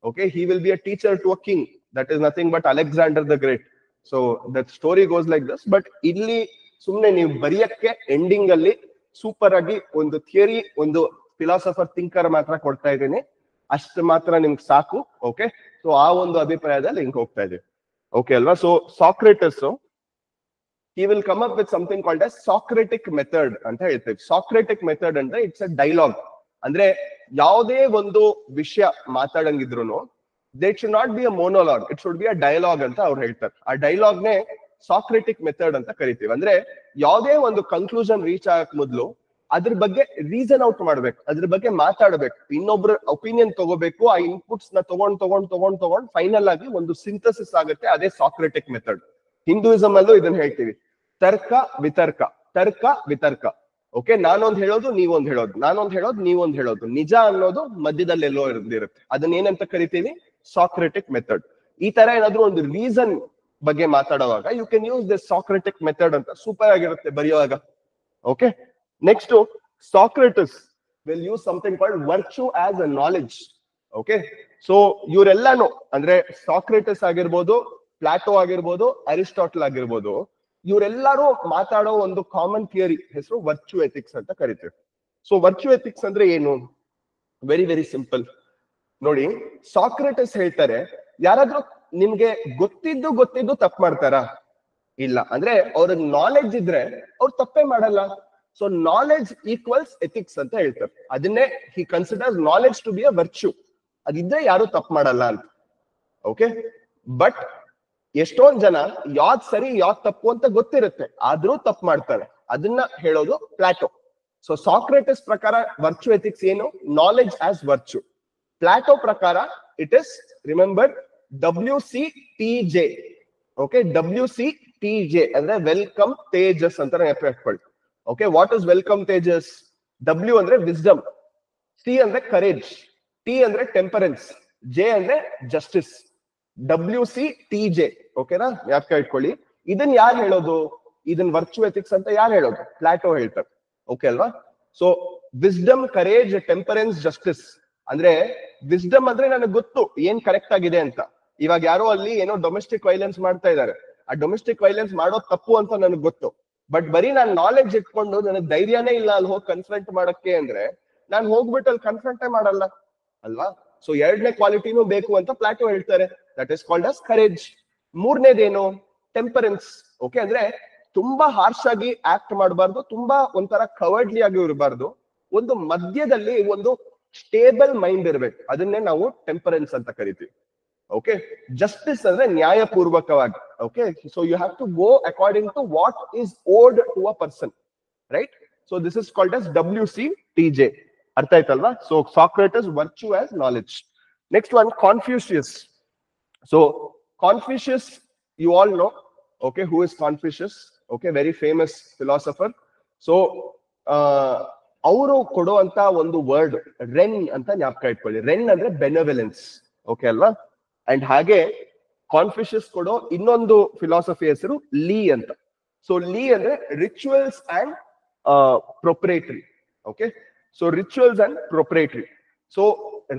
Okay, he will be a teacher to a king, that is nothing but Alexander the Great. So that story goes like this. but ಇಲ್ಲಿ ಸುಮ್ನೆ ನೀವು ಬರೆಯಕ್ಕೆ ending ಅಲ್ಲಿ super ಆಗಿ ಒಂದು theory, ಒಂದು philosopher thinker ಮಾತ್ರ ಕೊಡ್ತಾ ಇದ್ದೀನಿ, ಅಷ್ಟು ಮಾತ್ರ ನಿಮ್ಗೆ ಸಾಕು. ಓಕೆ, ಸೊ ಆ ಒಂದು ಅಭಿಪ್ರಾಯದಲ್ಲಿ ಹಿಂಗ್ ಹೋಗ್ತಾ ಇದೀವಿ. ಓಕೆ ಅಲ್ವಾ? So Socrates he will come up with something called as Socratic method ಅಂತ ಹೇಳ್ತೇವೆ. Socratic method ಅಂದ್ರೆ ಇಟ್ಸ್ ಅ ಡೈಲಾಗ್. ಅಂದ್ರೆ ಯಾವುದೇ ಒಂದು ವಿಷಯ ಮಾತಾಡಂಗಿದ್ರು that should not be a monologue, it should be a dialogue ಅಂತ ಅವ್ರು ಹೇಳ್ತಾರೆ. ಆ ಡೈಲಾಗ್ನೇ ಸಾಕ್ರೆಟಿಕ್ ಮೆಥಡ್ ಅಂತ ಕರಿತೀವಿ. ಅಂದ್ರೆ ಯಾವುದೇ ಒಂದು ಕನ್ಕ್ಲೂಷನ್ ರೀಚ್ ಆಗಕ್ ಮೊದಲು ಅದ್ರ ಬಗ್ಗೆ ರೀಸನ್ ಔಟ್ ಮಾಡ್ಬೇಕು, ಅದ್ರ ಬಗ್ಗೆ ಮಾತಾಡ್ಬೇಕು, ಇನ್ನೊಬ್ರ ಒಪಿನಿಯನ್ ತಗೋಬೇಕು. ಆ ಇನ್ಪುಟ್ಸ್ ನ ತಗೊಂಡ್ ಫೈನಲ್ ಆಗಿ ಒಂದು ಸಿಂಥಸಿಸ್ ಆಗುತ್ತೆ. ಅದೇ ಸಾಕ್ರೆಟಿಕ್ ಮೆಥಡ್. ಹಿಂದೂಯಿಸಂ ಅಲ್ಲೂ ಇದನ್ನ ಹೇಳ್ತೀವಿ, ತರ್ಕ ವಿತರ್ಕ, ತರ್ಕ ವಿತರ್ಕ. ಓಕೆ, ನಾನೊಂದ್ ಹೇಳೋದು, ನೀವೊಂದ್ ಹೇಳೋದು, ನಾನೊಂದ್ ಹೇಳೋದು, ನೀವೊಂದ್ ಹೇಳೋದು, ನಿಜ ಅನ್ನೋದು ಮಧ್ಯದಲ್ಲಿ ಎಲ್ಲೋ ಇರುತ್ತೆ. ಅದನ್ನ ಏನಂತ ಕರಿತೀವಿ? Socratic method. ಈ ತರ ಏನಾದ್ರು ಒಂದು ರೀಸನ್ ಬಗ್ಗೆ ಮಾತಾಡುವಾಗ you can use this Socratic method ಅಂತ. ಸೂಪರ್ ಆಗಿರುತ್ತೆ ಬರೆಯುವಾಗ. Okay, next Socrates will use something called virtue as a knowledge. Okay, so ಇವರೆಲ್ಲಾನು ಅಂದ್ರೆ ಸಾಕ್ರೆಟಿಸ್ ಆಗಿರ್ಬೋದು, ಪ್ಲಾಟೋ ಆಗಿರ್ಬೋದು, ಅರಿಸ್ಟಾಟಲ್ ಆಗಿರ್ಬೋದು, ಇವರೆಲ್ಲರೂ ಮಾತಾಡೋ ಒಂದು ಕಾಮನ್ ಥಿಯರಿ ಹೆಸರು ವರ್ಚ್ಯೂ ಎಥಿಕ್ಸ್ ಅಂತ ಕರಿತೀವಿ. ಸೊ ವರ್ಚ್ಯೂ ಎಥಿಕ್ಸ್ ಅಂದ್ರೆ ಏನು? Very very simple. ನೋಡಿ, ಸಾಕ್ರೆಟಿಸ್ ಹೇಳ್ತಾರೆ, ಯಾರಾದ್ರೂ ನಿಮ್ಗೆ ಗೊತ್ತಿದ್ದು ತಪ್ಪು ಮಾಡ್ತಾರಾ? ಇಲ್ಲ. ಅಂದ್ರೆ ಅವ್ರಿಗೆ ನಾಲೆಡ್ಜ್ ಇದ್ರೆ ಅವ್ರು ತಪ್ಪೇ ಮಾಡಲ್ಲ. ಸೊ ನಾಲೆಡ್ಜ್ ಈಕ್ವಲ್ಸ್ ಎಥಿಕ್ಸ್ ಅಂತ ಹೇಳ್ತಾರೆ. ಅದನ್ನೇ he considers knowledge to be a virtue. ಅದಿದ್ರೆ ಯಾರು ತಪ್ಪು ಮಾಡಲ್ಲ ಅಂತ. ಓಕೆ, ಬಟ್ ಎಷ್ಟೊಂದ್ ಜನ ಯಾವ್ದ್ ಸರಿ ಯಾವ್ದ್ ತಪ್ಪು ಅಂತ ಗೊತ್ತಿರುತ್ತೆ, ಆದ್ರೂ ತಪ್ಪು ಮಾಡ್ತಾರೆ. ಅದನ್ನ ಹೇಳೋದು ಪ್ಲಾಟೋ. ಸೊ ಸಾಕ್ರೆಟಿಸ್ ಪ್ರಕಾರ ವರ್ಚ್ಯೂ ಎಥಿಕ್ಸ್ ಏನು? Knowledge as virtue. ಪ್ಲಾಟೋ ಪ್ರಕಾರ it is, remember, WCTJ. Okay, WCTJ ಅಂದ್ರೆ ವೆಲ್ಕಮ್ ತೇಜಸ್ ಅಂತ ನೆನಪಿಟ್ಕೊಳ್ಳಿ. Okay, what is welcome Tejas? W ಅಂದ್ರೆ ವಿಸ್ಡಮ್, C ಅಂದ್ರೆ ಕರೇಜ್, T ಅಂದ್ರೆ ಟೆಂಪರೆನ್ಸ್, J ಅಂದ್ರೆ ಜಸ್ಟಿಸ್. WCTJ. ಓಕೆನಾ? ಯಾಕೆ ಇಟ್ಕೊಳ್ಳಿ. ಇದನ್ನ ಯಾರು ಹೇಳೋದು? ಇದನ್ನ ವರ್ಚ್ಯೂ ಎಥಿಕ್ಸ್ ಅಂತ ಯಾರು ಹೇಳೋದು? ಪ್ಲಾಟೋ ಹೇಳ್ತಾರೆ. ಓಕೆ ಅಲ್ವಾ? So wisdom, courage, temperance, justice. ಅಂದ್ರೆ ವಿಸ್ಡಮ್ ಅಂದ್ರೆ ನನಗೆ ಗೊತ್ತು ಏನ್ ಕರೆಕ್ಟ್ ಆಗಿದೆ ಅಂತ. ಇವಾಗ ಯಾರೋ ಅಲ್ಲಿ ಏನೋ ಡೊಮೆಸ್ಟಿಕ್ ವೈಲೆನ್ಸ್ ಮಾಡ್ತಾ ಇದ್ದಾರೆ, ಆ ಡೊಮೆಸ್ಟಿಕ್ ವೈಲೆನ್ಸ್ ಮಾಡೋದು ತಪ್ಪು ಅಂತ ನನಗೆ ಗೊತ್ತು. ಬಟ್ ಬರೀ ನಾನು ನಾಲೆಡ್ಜ್ ಇಟ್ಕೊಂಡು ನನಗೆ ಧೈರ್ಯನೇ ಇಲ್ಲ ಅಲ್ಲಿ ಹೋಗಿ ಕನ್ಫ್ರಂಟ್ ಮಾಡಕ್ಕೆ ಅಂದ್ರೆ ನಾನು ಹೋಗ್ಬಿಟ್ಟು ಅಲ್ಲಿ ಕನ್ಫ್ರಂಟೇ ಮಾಡಲ್ಲ ಅಲ್ವಾ? ಸೊ ಎರಡನೇ ಕ್ವಾಲಿಟಿನೂ ಬೇಕು ಅಂತ ಪ್ಲಾಟೋ ಹೇಳ್ತಾರೆ. That is called as courage. ಮೂರನೇದೇನು? ಟೆಂಪರೆನ್ಸ್. ಓಕೆ, ಅಂದ್ರೆ ತುಂಬಾ ಹಾರ್ಶ್ ಆಗಿ ಆಕ್ಟ್ ಮಾಡಬಾರ್ದು, ತುಂಬಾ ಒಂಥರ ಕವರ್ಡ್ಲಿ ಆಗಿ ಇರಬಾರ್ದು. ಒಂದು ಮಧ್ಯದಲ್ಲಿ ಒಂದು ಸ್ಟೇಬಲ್ ಮೈಂಡ್ ಇರ್ಬೇಕು. ಅದನ್ನೇ ನಾವು ಟೆಂಪರೆನ್ಸ್ ಅಂತ ಕರಿತೀವಿ. ಓಕೆ, ಜಸ್ಟಿಸ್ ಅಂದ್ರೆ ನ್ಯಾಯಪೂರ್ವಕವಾಗಿ. Okay, so you have to go according to what is owed to a person, right? So this is called as WCTJ. ಅರ್ಥ ಆಯ್ತಲ್ವಾ? So Socrates, virtue as knowledge. Next one, Confucius. So Confucius, you all know, okay, who is Confucius? Okay, very famous philosopher. So ಅವರು ಕೊಡುವಂತ ಒಂದು word ರೆನ್ ಅಂತ ಜ್ಞಾಪಕ ಇಟ್ಕೊಳ್ಳಿ. ರೆನ್ ಅಂದ್ರೆ ಬೆನೆವಲೆನ್ಸ್. Okay ಅಲ್ವಾ? ಅಂಡ್ ಹಾಗೆ ಕಾನ್ಫ್ಯೂಷಿಯಸ್ ಕೊಡೋ ಇನ್ನೊಂದು ಫಿಲಾಸಫಿ ಹೆಸರು ಲೀ ಅಂತ. ಸೊ ಲೀ ಅಂದ್ರೆ rituals and proprietary. Okay, so rituals and proprietary. So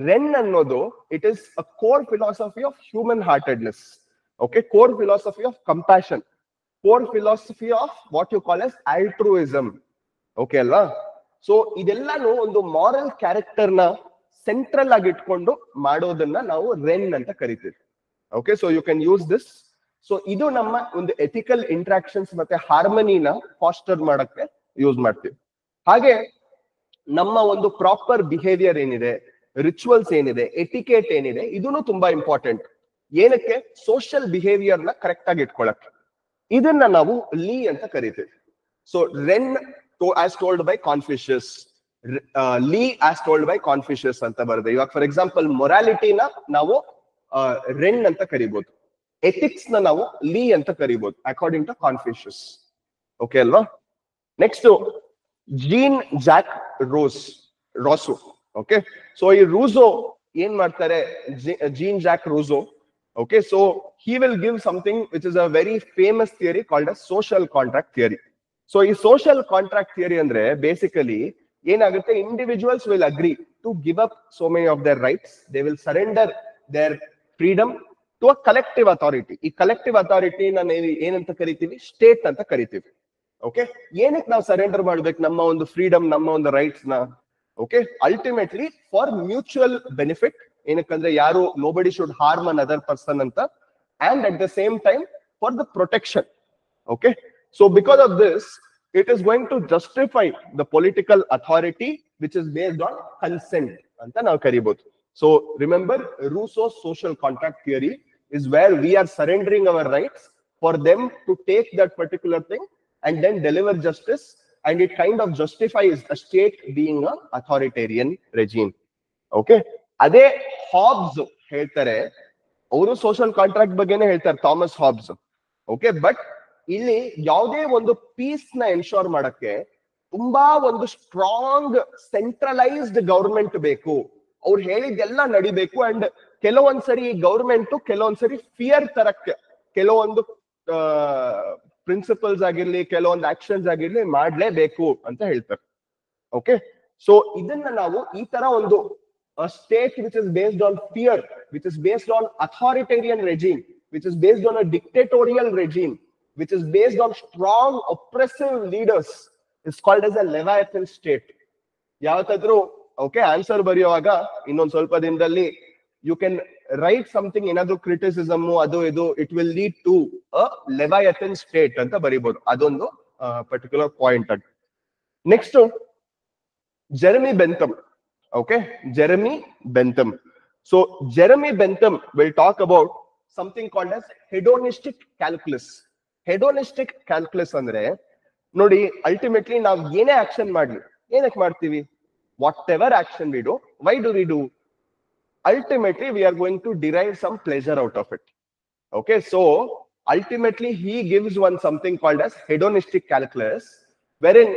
ren ಅನ್ನೋದು it is a core philosophy of human heartedness. Okay, core philosophy of compassion, core philosophy of what you call as altruism. Okay ಅಲ್ವಾ? So ಇದೆಲ್ಲಾನು ಒಂದು moral character ನ central ಆಗಿ ಇಟ್ಕೊಂಡು ಮಾಡೋದನ್ನ ನಾವು ರೆನ್ ಅಂತ ಕರಿತೀವಿ. Okay, so you can use this. ಸೊ ಇದು ನಮ್ಮ ಒಂದು ಎಥಿಕಲ್ ಇಂಟ್ರಾಕ್ಷನ್ಸ್ ಮತ್ತೆ ಹಾರ್ಮನಿನ ಫಾಸ್ಟರ್ ಮಾಡಕ್ಕೆ ಯೂಸ್ ಮಾಡ್ತೀವಿ. ಹಾಗೆ ನಮ್ಮ ಒಂದು ಪ್ರಾಪರ್ ಬಿಹೇವಿಯರ್ ಏನಿದೆ, ರಿಚುವಲ್ಸ್ ಏನಿದೆ, ಎಟಿಕೇಟ್ ಏನಿದೆ, ಇದನ್ನು ತುಂಬಾ ಇಂಪಾರ್ಟೆಂಟ್. ಏನಕ್ಕೆ? ಸೋಷಿಯಲ್ ಬಿಹೇವಿಯರ್ ನ ಕರೆಕ್ಟ್ ಆಗಿ ಇಟ್ಕೊಳಕ್ಕೆ. ಇದನ್ನ ನಾವು ಲೀ ಅಂತ ಕರಿತೀವಿ. So ren as told by Confucius, li as told by Confucius ಅಂತ ಬರುತ್ತೆ. ಇವಾಗ ಫಾರ್ ಎಕ್ಸಾಂಪಲ್ ಮೊರಾಲಿಟಿನ ನಾವು ರೆನ್ ಅಂತ ಕರಿಬಹುದು, ಎಥಿಕ್ಸ್ ನ ನಾವು ಲೀ ಅಂತ ಕರಿಬಹುದು ಅಕಾರ್ಡಿಂಗ್ ಟು ಕಾನ್ಫ್ಯೂಷಿಯಸ್. ಓಕೆ ಅಲ್ವಾ? Next, Jean Jacques Rousseau. Okay, so ಈ ರೂಸೋ ಏನ್ ಮಾಡ್ತಾರೆ? Jean Jacques Rousseau. Okay, so he will give something which is a very famous theory called as social contract theory. So ಈ social contract theory ಅಂದ್ರೆ basically ಏನಾಗುತ್ತೆ? Individuals will agree to give up so many of their rights. They will surrender their freedom to a collective authority. ಈ collective authority ನ ಏನಂತ ಕರಿತೀವಿ? State ಅಂತ ಕರಿತೀವಿ. Okay, ಏನಕ್ಕೆ ನಾವು ಸರೆಂಡರ್ ಮಾಡ್ಬೇಕು ನಮ್ಮ ಒಂದು ಫ್ರೀಡಮ್, ನಮ್ಮ ಒಂದು ರೈಟ್ಸ್ ನ? Okay, ultimately for mutual benefit. ಏನಕ್ಕಂದ್ರೆ ಯಾರು nobody should harm another person ಅಂತ, and at the same time for the protection. Okay, so because of this it is going to justify the political authority which is based on consent ಅಂತ ನಾವು ಕರಿಬಹುದು. So remember, Rousseau's social contract theory is where we are surrendering our rights for them to take that particular thing and then deliver justice, and it kind of justifies a state being a authoritarian regime. Okay, ಅದೇ hobs ಹೇಳ್ತಾರೆ, ಅವರು social contract ಬಗ್ಗೆನೇ ಹೇಳ್ತಾರೆ, Thomas hobs. Okay, but ಇಲ್ಲಿ ಯಾವುದೇ ಒಂದು piece ನ ensure ಮಾಡಕ್ಕೆ ತುಂಬಾ ಒಂದು ಸ್ಟ್ರಾಂಗ್ ಸೆಂಟ್ರಲೈಸ್ಡ್ ಗವರ್ಮೆಂಟ್ ಬೇಕು. ಅವ್ರು ಹೇಳಿದ್ದೆಲ್ಲ ನಡಿಬೇಕು. ಅಂಡ್ ಕೆಲವೊಂದ್ಸರಿ ಗವರ್ಮೆಂಟ್ ಕೆಲವೊಂದ್ಸರಿ ಫಿಯರ್ ತರಕ್ಕೆ ಕೆಲವೊಂದು ಪ್ರಿನ್ಸಿಪಲ್ಸ್ ಆಗಿರ್ಲಿ, ಕೆಲವೊಂದು ಆಕ್ಷನ್ಸ್ ಆಗಿರ್ಲಿ ಮಾಡ್ಲೇಬೇಕು ಅಂತ ಹೇಳ್ತಾರೆ. ಓಕೆ, ಸೊ ಇದನ್ನ ನಾವು ಈ ತರ ಒಂದು state which is based on fear, which is based on authoritarian regime, which is based on a dictatorial regime, which is based on strong oppressive leaders, is called as a Leviathan state. ಯಾವತ್ತಾದ್ರೂ okay answer ಬರೆಯುವಾಗ ಇನ್ನೊಂದ್ ಸ್ವಲ್ಪ ದಿನದಲ್ಲಿ you can write something, ಏನಾದ್ರೂ criticism ಅದು ಇದು, it will lead to a Leviathan state ಅಂತ ಬರೀಬಹುದು. ಅದೊಂದು particular point. Next, Jeremy Bentham. Okay, Jeremy Bentham. So Jeremy Bentham will talk about something called as hedonistic calculus. Hedonistic calculus ಅಂದ್ರೆ ನೋಡಿ, ultimately ನಾವು ಏನೇ ಆಕ್ಷನ್ ಮಾಡ್ಲಿ, ಏನಕ್ಕೆ ಮಾಡ್ತೀವಿ? What ever action we do, why do we do? Ultimately we are going to derive some pleasure out of it. Okay, so ultimately he gives one something called as hedonistic calculus, wherein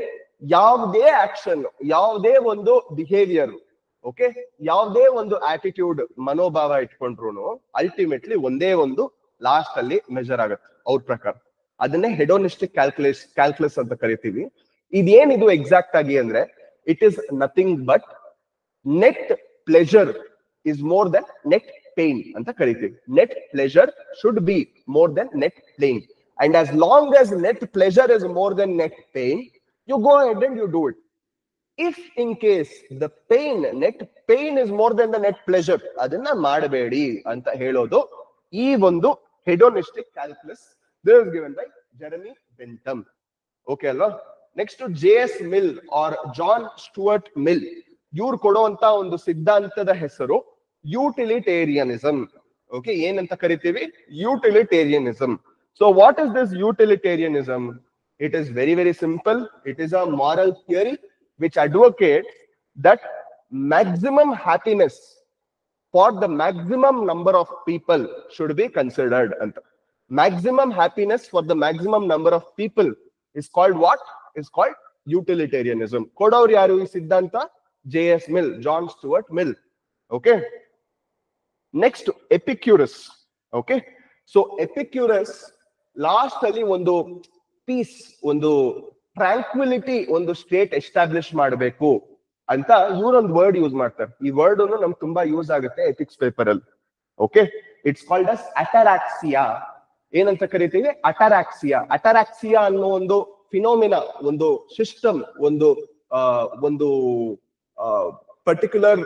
ಯಾವುದೇ action, ಯಾವುದೇ ಒಂದು behaviour, okay, ಯಾವುದೇ ಒಂದು attitude, ಮನೋಭಾವ ಇಟ್ಕೊಂಡ್ರು ultimately ಒಂದೇ ಒಂದು last ಅಲ್ಲಿ measure ಆಗುತ್ತೆ ಅವ್ರ ಪ್ರಕಾರ. ಅದನ್ನೇ ಹೆಡೋನಿಸ್ಟಿಕ್ ಕ್ಯಾಲ್ಕುಲಸ್ ಅಂತ ಕರಿತೀವಿ. ಇದೇನಿದು ಎಕ್ಸಾಕ್ಟ್ ಆಗಿ ಅಂದ್ರೆ, it is nothing but net pleasure is more than net pain anta karitivi. Net pleasure should be more than net pain, and as long as net pleasure is more than net pain, you go ahead and you do it. If in case the net pain is more than the net pleasure, adanna madabedi anta helodu ee ondu hedonistic calculus. This is given by Jeremy Bentham. Okay ಅಲ್ವಾ? Next JS Mill or John Stuart Mill, ಇವ್ರು ಕೊಡುವಂತ ಒಂದು ಸಿದ್ಧಾಂತದ ಹೆಸರು utilitarianism. Okay, ಏನಂತ ಕರಿತೀವಿ? Utilitarianism. So what is this utilitarianism? It is very, very simple. It is a moral theory which advocates that maximum happiness for the maximum number of people should be considered. And maximum happiness for the maximum number of people is called what? Is called utilitarianism. Kodaur yaru ee siddhanta? JS Mill, John Stuart Mill. Okay. Next, Epicurus. Okay. So Epicurus last ali ಒಂದು piece, ಒಂದು ಟ್ರಾಂಕ್ವಿಲಿಟಿ, ಒಂದು state establish ಮಾಡಬೇಕು ಅಂತ ಇವ್ರೊಂದು word use ಮಾಡ್ತಾರೆ. ಈ word ನಮ್ಗೆ ತುಂಬಾ use ಆಗುತ್ತೆ ಎಥಿಕ್ಸ್ ಪೇಪರ್ ಅಲ್ಲಿ. Okay, it's called as ataraxia. ಏನಂತ ಕರಿತೀವಿ? ಅಟರಾಕ್ಸಿಯಾ. ಅಟರಾಕ್ಸಿಯಾ ಅನ್ನೋ ಒಂದು ಫಿನೋಮಿನಾ, ಒಂದು ಸಿಸ್ಟಮ್, ಒಂದು ಪರ್ಟಿಕ್ಯುಲರ್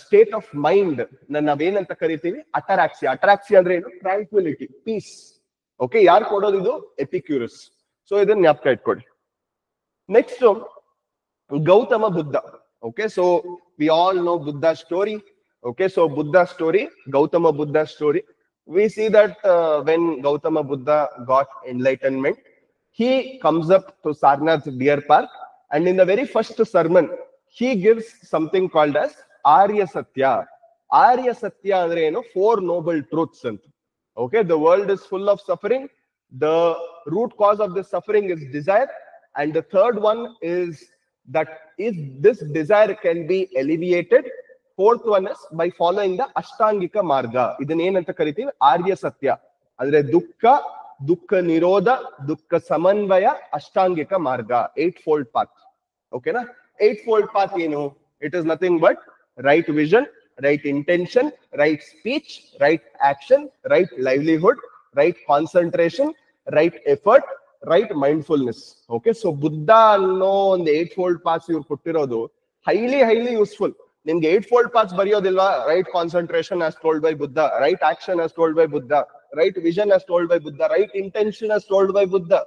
ಸ್ಟೇಟ್ ಆಫ್ ಮೈಂಡ್ ನಾವೇನಂತ ಕರಿತೀವಿ? ಅಟರಾಕ್ಸಿಯಾ. ಅಟರಾಕ್ಸಿಯಾ ಅಂದ್ರೆ ಏನು? ಟ್ರಾಂಕ್ವಿಲಿಟಿ, ಪೀಸ್. ಓಕೆ, ಯಾರು ಕೊಡೋದು? ಇದು ಎಪಿಕ್ಯೂರಸ್. ಸೊ ಇದನ್ನ ಜ್ಞಾಪಕ ಇಟ್ಕೊಡಿ. Next, Gautama Buddha. Okay, so we all know Buddha story. Okay, so Buddha story, Gautama Buddha story. We see that when Gautama Buddha got enlightenment, he comes up to Sarnath Deer Park, and in the very first sermon, he gives something called as Arya Satya. Arya Satya andre eno? Four noble truths. Okay, the world is full of suffering. The root cause of this suffering is desire. And the third one is that if this desire can be alleviated, fourth one is by following the Ashtangika Marga. ಇದನ್ನ ಏನಂತ ಕರಿತೀವಿ? ಆರ್ಯ ಸತ್ಯ. ಅಂದ್ರೆ ದುಃಖ, ದುಃಖ ನಿರೋಧ, ದುಃಖ ಸಮನ್ವಯ, ಅಷ್ಟಾಂಗಿಕ ಮಾರ್ಗ, 8-fold path. ಓಕೆನಾ? 8-fold path ಏನು? It is nothing but right vision, right intention, right speech, right action, right livelihood, right concentration, right effort, right mindfulness. Okay, so Buddha ಅನ್ನೋ ಒಂದು 8-fold path ಇವ್ರು ಕೊಟ್ಟಿರೋದು highly useful. ನಿಮ್ಗೆ 8-fold paths ಬರೆಯೋದಿಲ್ವಾ? Right concentration as told by Buddha, right action as told by Buddha, right vision as told by Buddha, right intention as told by Buddha.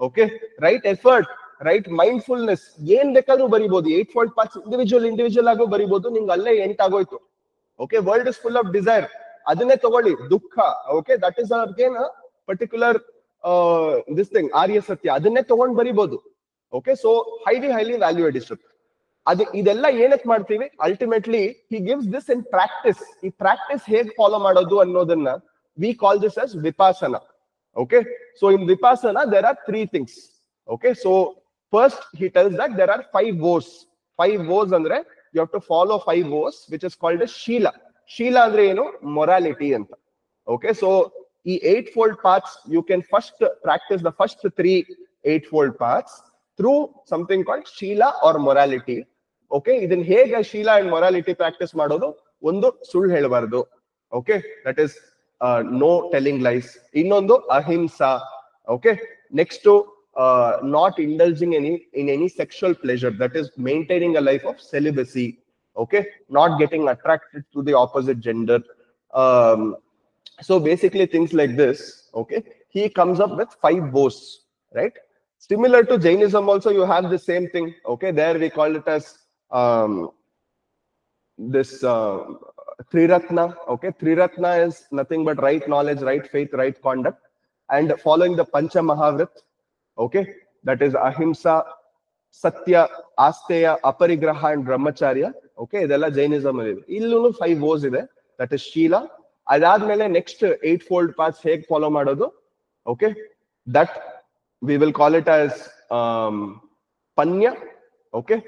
Okay, right effort, right mindfulness, ಏನ್ ಬೇಕಾದ್ರೂ ಬರಿಬಹುದು. 8-fold paths individual ಆಗೋ ಬರಿಬಹುದು. ನಿಮ್ಗೆ ಅಲ್ಲೇ ಎಂಟಾಗೋಯ್ತು. Okay, world is full of desire. ಅದನ್ನೇ ತಗೊಳ್ಳಿ, ದುಃಖ. Okay, that is again a particular this thing, ಆರ್ಯ ಸತ್ಯ. ಅದನ್ನೇ ತಗೊಂಡ್ ಬರಿಬಹುದು. Okay, so highly value addition. ಇದೆಲ್ಲ ಏನಕ್ಕೆ ಮಾಡ್ತೀವಿ? Ultimately he gives this in practice. ಈ ಪ್ರಾಕ್ಟಿಸ್ ಹೇಗ್ ಫಾಲೋ ಮಾಡೋದು ಅನ್ನೋದನ್ನ we call this as vipassana. Okay, so in vipassana there are 3 things. Okay, so first he tells that there are 5 vows. 5 vows ಅಂದ್ರೆ you have to follow 5 vows, which is called as shila. Shila ಅಂದ್ರೆ ಏನು? morality ಅಂತ. Okay, so ಈ 8-fold paths, you can first practice the first 3 8-fold paths through something called shila or morality. Okay, ಇದನ್ನ ಹೇಗೆ Sheila and morality practice ಮಾಡೋದು? ಒಂದು, ಸುಳ್ಳು ಹೇಳಬಾರ್ದು. Okay, that is no telling lies. ಇನ್ನೊಂದು ahimsa. Okay, next not indulging in any sexual pleasure, that is maintaining a life of celibacy. Okay, not getting attracted to the opposite gender. So basically things like this. Okay, he comes up with 5 vows, right? Similar to Jainism also, you have the same thing. Okay, there we call it as this Triratna. Okay, Triratna is nothing but right knowledge, right faith, right conduct, and following the Pancha Mahavrit. Okay, that is Ahimsa, Satya, Asteya, Aparigraha and Brahmacharya. Okay, ಇದೆಲ್ಲ Jainism ಅಲ್ಲಿ. ಇಲ್ಲೂ 5 vows ಇದೆ. That is Shila. ಅದಾದ್ಮೇಲೆ next 8-fold paths ಹೇಗೆ follow ಮಾಡೋದು? Okay, that we will call it as Panya. Okay,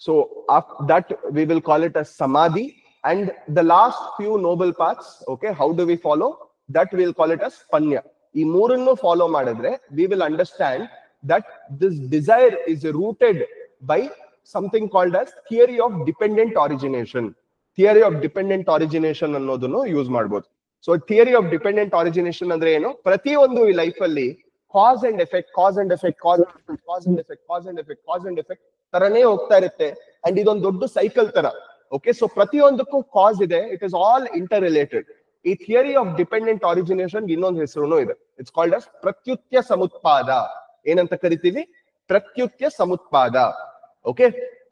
so after that we will call it as Samadhi. And the last few noble paths, okay, how do we follow? That we will call it as Panya. ಈ ಮೂರನ್ನು follow ಮಾಡಿದ್ರೆ we will understand that this desire is rooted by something called as theory of dependent origination. Theory of dependent origination ಅನ್ನೋದನ್ನು use ಮಾಡಬಹುದು. So theory of dependent ಆರಿಜಿನೇಷನ್ ಅಂದ್ರೆ ಏನು? ಪ್ರತಿಯೊಂದು ಈ life ಅಲ್ಲಿ ಕಾಸ್ ಅಂಡ್ ಎಫೆಕ್ಟ್ ತರನೇ ಹೋಗ್ತಾ ಇರುತ್ತೆ. ಅಂಡ್ ಇದೊಂದು ದೊಡ್ಡ ಸೈಕಲ್ ತರ. ಓಕೆ, ಸೊ ಪ್ರತಿಯೊಂದಕ್ಕೂ ಕಾಸ್ ಇದೆ. It is all interrelated. ಈ ಥಿಯರಿ ಆಫ್ ಡಿಪೆಂಡೆಂಟ್ ಆರಿಜಿನೇಷನ್ ಇನ್ನೊಂದು ಹೆಸರು ಇದೆ. ಇಟ್ಸ್ ಕಾಲ್ಡ್ ಅಸ್ ಪ್ರತ್ಯುತ್ಯ ಸಮುತ್ಪಾದ. ಏನಂತ ಕರಿತೀವಿ? ಪ್ರತ್ಯುತ್ಯ ಸಮುತ್ಪಾದ. ಓಕೆ,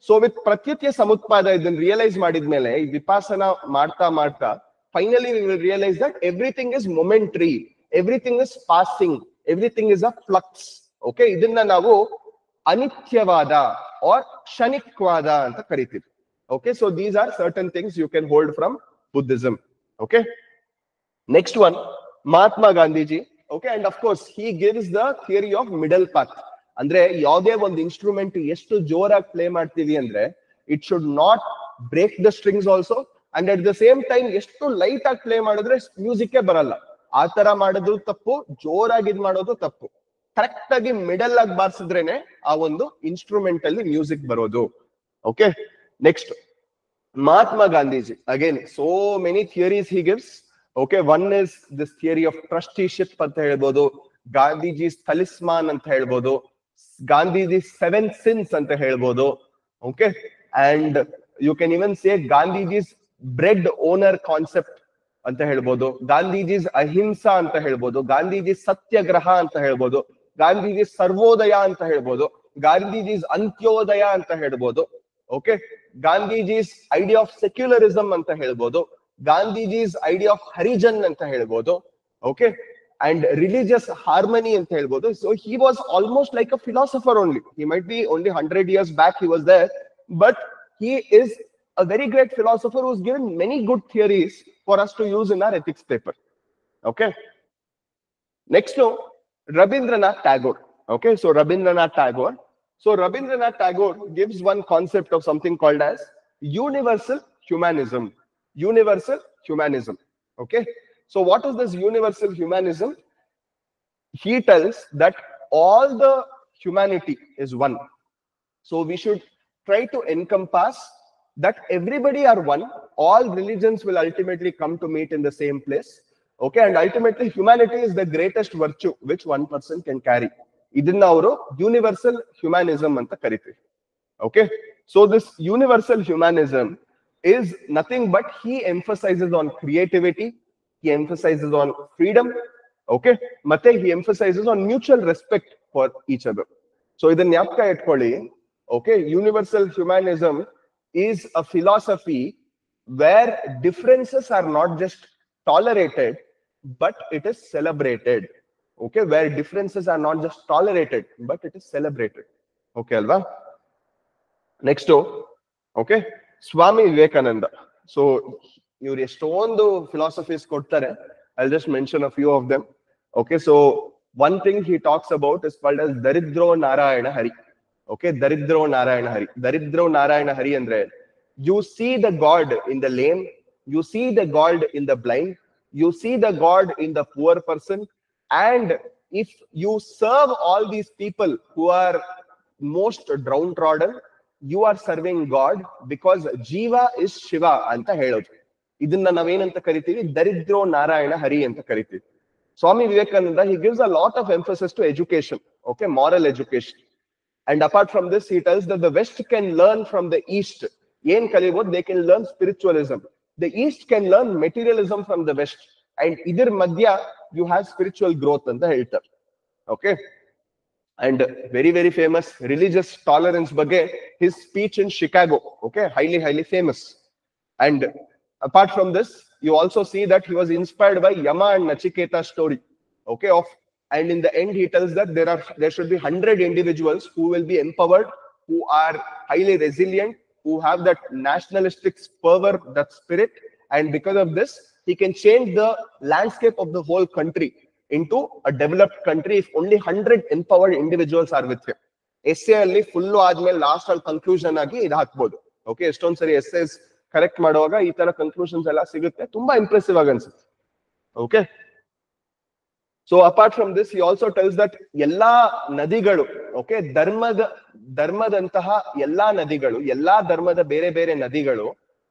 ಸೊ ವಿತ್ ಪ್ರತ್ಯುತ್ಯ ಸಮುತ್ಪಾದ ಇದನ್ನ ರಿಯಲೈಸ್ ಮಾಡಿದ್ಮೇಲೆ ಈ ವಿಪಾಸನ ಮಾಡ್ತಾ ಮಾಡ್ತಾ finally we will realise that everything is momentary, everything is passing, everything is a flux. Okay, ಇದನ್ನ ನಾವು ಅನಿತ್ಯವಾದ ಆರ್ ಕ್ಷಣಿಕವಾದ ಅಂತ ಕರಿತೀವಿ. Okay, so these are certain things you can hold from Buddhism. Okay, next one, Mahatma Gandhiji. Okay, and of course he gives the theory of middle path. ಅಂದ್ರೆ ಯಾವುದೇ ಒಂದು instrument ಎಷ್ಟು ಜೋರಾಗಿ ಪ್ಲೇ ಮಾಡ್ತೀವಿ ಅಂದ್ರೆ it should not break the strings also, and at the same time ಎಷ್ಟು light ಆಗಿ play ಮಾಡಿದ್ರೆ ಮ್ಯೂಸಿಕ್ ಬರಲ್ಲ. ಆ ತರ ಮಾಡೋದು ತಪ್ಪು, ಜೋರಾಗಿ ಇದ್ ಮಾಡೋದು ತಪ್ಪು. ಕರೆಕ್ಟ್ ಆಗಿ ಮಿಡಲ್ ಆಗಿ ಬಾರಿಸಿದ್ರೇನೆ ಆ ಒಂದು ಇನ್ಸ್ಟ್ರೂಮೆಂಟ್ ಅಲ್ಲಿ ಮ್ಯೂಸಿಕ್ ಬರೋದು. Okay, next Mahatma Gandhiji. Again so many theories he gives. Okay, one is this theory of trusteeship ಅಂತ ಹೇಳ್ಬೋದು, ಗಾಂಧೀಜಿ ತಲಿಸ್ಮಾನ್ ಅಂತ ಹೇಳ್ಬೋದು, ಗಾಂಧೀಜಿ 7 sins ಅಂತ ಹೇಳ್ಬೋದು. Okay, and you can even say Gandhiji's bread owner concept ಅಂತ ಹೇಳ್ಬೋದು, ಗಾಂಧೀಜಿಸ್ ಅಹಿಂಸಾ ಅಂತ ಹೇಳ್ಬೋದು, ಗಾಂಧೀಜಿ ಸತ್ಯಗ್ರಹ ಅಂತ ಹೇಳ್ಬೋದು, ಗಾಂಧೀಜಿ ಸರ್ವೋದಯ ಅಂತ ಹೇಳ್ಬೋದು, ಗಾಂಧೀಜಿಸ್ ಅಂತ್ಯೋದಯ ಅಂತ ಹೇಳ್ಬೋದು. Okay, Gandhiji's idea of secularism ಅಂತ ಹೇಳ್ಬೋದು, ಗಾಂಧೀಜಿಸ್ ಐಡಿಯಾ ಆಫ್ ಹರಿಜನ್ ಅಂತ ಹೇಳ್ಬೋದು. ಓಕೆ, and religious harmony ಅಂತ ಹೇಳ್ಬೋದು. So he was almost like a philosopher only. He might be only 100 years back he was there, but he is a very great philosopher who's given many good theories for us to use in our ethics paper. Okay, next to Rabindranath Tagore. Okay, so Rabindranath Tagore gives one concept of something called as universal humanism. Universal humanism. Okay, so what is this universal humanism? He tells that all the humanity is one. So we should try to encompass that everybody are one. All religions will ultimately come to meet in the same place. Okay, and ultimately humanity is the greatest virtue which one person can carry. Idinna avaru universal humanism anta karitivi. Okay, so this universal humanism is nothing but he emphasizes on creativity, he emphasizes on freedom. Okay, ಮತ್ತೆ he emphasizes on mutual respect for each other. So ಇದನ್ನ ಜ್ಞಾಪಕ ಇಟ್ಕೊಳ್ಳಿ. Okay, universal humanism is a philosophy where differences are not just tolerated but it is celebrated. Okay, where differences are not just tolerated but it is celebrated. Okay alva? Next, okay, Swami Vivekananda. So ಇವ್ರು ಎಷ್ಟೊಂದು philosophies ಕೊಡ್ತಾರೆ. I'll just mention a few of them. Okay, so one thing he talks about is called as Daridro Narayana Hari. Okay, Daridro Narayana Hari. Daridro Narayana Hari andre you see the God in the lame, you see the God in the blind, you see the God in the poor person, and if you serve all these people who are most downtrodden, you are serving God because Jiva is Shiva anta helodu. ಇದನ್ನ ನಾವೇನಂತ ಕರಿತೀವಿ? ದರಿದ್ರೋ ನಾರಾಯಣ ಹರಿ ಅಂತ ಕರಿತೀವಿ. Swami Vivekananda he gives a lot of emphasis to education. Okay, moral education. And apart from this he tells that the West can learn from the East. ಏನ್ ಕಲಿಬಹುದು? They can learn spiritualism. The East can learn materialism from the West. And ಇದರ ಮಧ್ಯ you have spiritual growth ಅಂತ ಹೇಳ್ತಾರೆ. Okay, and very famous religious tolerance ಬಗ್ಗೆ his speech in Chicago. Okay, highly famous. And apart from this, you also see that he was inspired by Yama and Nachiketa's story. Okay, and in the end he tells that there should be 100 individuals who will be empowered, who are highly resilient, who have that nationalistic fervor, that spirit, and because of this he can change the landscape of the whole country into a developed country if only 100 empowered individuals are with him. Essay alli full ಆದ್ಮೇಲೆ last ಅಲ್ಲಿ conclusion ಆಗಿ ಇದು ಹಾಕ್ಬೋದು. Okay, ಎಷ್ಟೊಂದ್ ಸರಿ essays correct ಮಾಡುವಾಗ ಈ ತರ ಕನ್ಕ್ಲೂಷನ್ಸ್ ಎಲ್ಲ ಸಿಗುತ್ತೆ, ತುಂಬಾ ಇಂಪ್ರೆಸಿವ್ ಆಗಿ ಅನ್ಸುತ್ತೆ. Okay, so apart from this he also tells that ಎಲ್ಲಾ ನದಿಗಳು, ಓಕೆ, ಧರ್ಮದಂತಹ ಎಲ್ಲಾ ನದಿಗಳು, ಎಲ್ಲಾ ಧರ್ಮದ ಬೇರೆ ನದಿಗಳು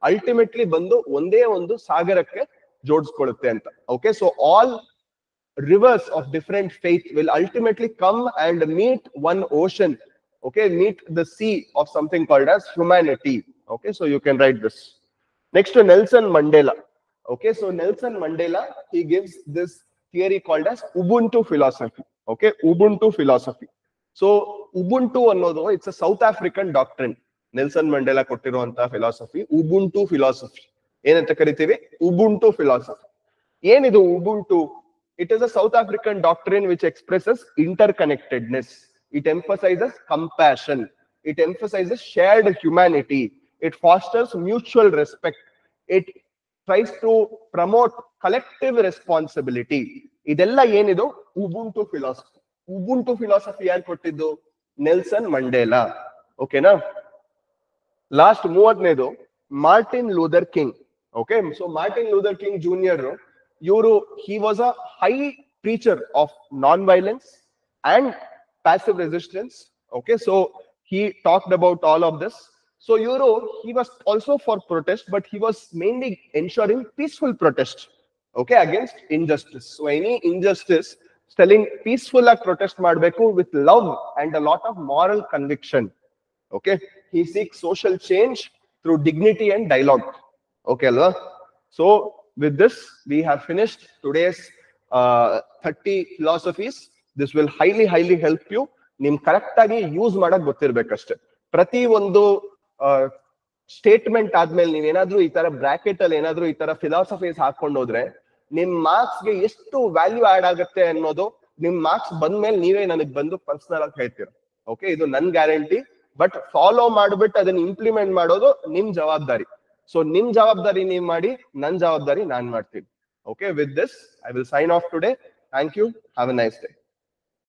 ಅಲ್ಟಿಮೇಟ್ಲಿ ಬಂದು ಒಂದೇ ಒಂದು ಸಾಗರಕ್ಕೆ ಜೋಡಿಸ್ಕೊಳ್ಳುತ್ತೆ ಅಂತ. Okay, so all rivers of different faith will ultimately come and meet one ocean. Okay, meet the sea of something called as humanity. Okay, so you can write this. Next to Nelson Mandela. Okay, so Nelson Mandela, he gives this theory called as Ubuntu philosophy. Okay, Ubuntu philosophy. So Ubuntu ಅನ್ನೋದು it's a South African doctrine. Nelson Mandela ಕೊಟ್ಟಿರುವಂತ philosophy ubuntu philosophy. ಏನಂತ ಕರಿತೀವಿ? Ubuntu philosophy. ಏನಿದು ubuntu? It is a South African doctrine which expresses interconnectedness. It emphasizes compassion. It emphasizes shared humanity. It fosters mutual respect. It tries to promote collective responsibility. ಇದೆಲ್ಲ ಏನಿದು? Ubuntu philosophy. Ubuntu philosophy ಯಾರು ಕೊಟ್ಟಿದ್ದು? Nelson Mandela. ಓಕೆನಾ? Last 30ನೇದು Martin Luther King. Okay, so Martin Luther King junior ಇವರು, he was a high preacher of non-violence and passive resistance. Okay, so he talked about all of this. So he was also for protest, but he was mainly ensuring peaceful protest, okay, against injustice. So any injustice, telling peaceful protest madbeku with love and a lot of moral conviction. Okay, he seeks social change through dignity and dialogue. Okay, alva? So with this, we have finished today's 30 philosophies. This will highly help you. ನಿಮ್ correct ಆಗಿ use ಮಾಡಕ್ ಗೊತ್ತಿರ್ಬೇಕಷ್ಟೇ. ಪ್ರತಿ ಒಂದು statement ಆದ್ಮೇಲೆ ನೀವೇನಾದ್ರೂ ಈ ತರ bracket ಅಲ್ಲಿ ಏನಾದ್ರೂ ಈ ತರ ಫಿಲಾಸಫೀಸ್ ಹಾಕೊಂಡು ಹೋದ್ರೆ ನಿಮ್ ಮಾರ್ಕ್ಸ್ ಗೆ ಎಷ್ಟು ವ್ಯಾಲ್ಯೂ ಆಡ್ ಆಗುತ್ತೆ ಅನ್ನೋದು ನಿಮ್ ಮಾರ್ಕ್ಸ್ ಬಂದ್ಮೇಲೆ ನೀವೇ ನನಗೆ ಬಂದು ಪರ್ಸನಲ್ ಆಗಿ ಹೇಳ್ತೀರ. ಓಕೆ, ಇದು ನನ್ ಗ್ಯಾರಂಟಿ. ಬಟ್ ಫಾಲೋ ಮಾಡ್ಬಿಟ್ಟು ಅದನ್ನ ಇಂಪ್ಲಿಮೆಂಟ್ ಮಾಡೋದು ನಿಮ್ ಜವಾಬ್ದಾರಿ. ಸೊ ನಿಮ್ ಜವಾಬ್ದಾರಿ ನೀವ್ ಮಾಡಿ, ನನ್ ಜವಾಬ್ದಾರಿ ನಾನ್ ಮಾಡ್ತೀನಿ. Okay, with this I will sign off today. Thank you. Have a nice day.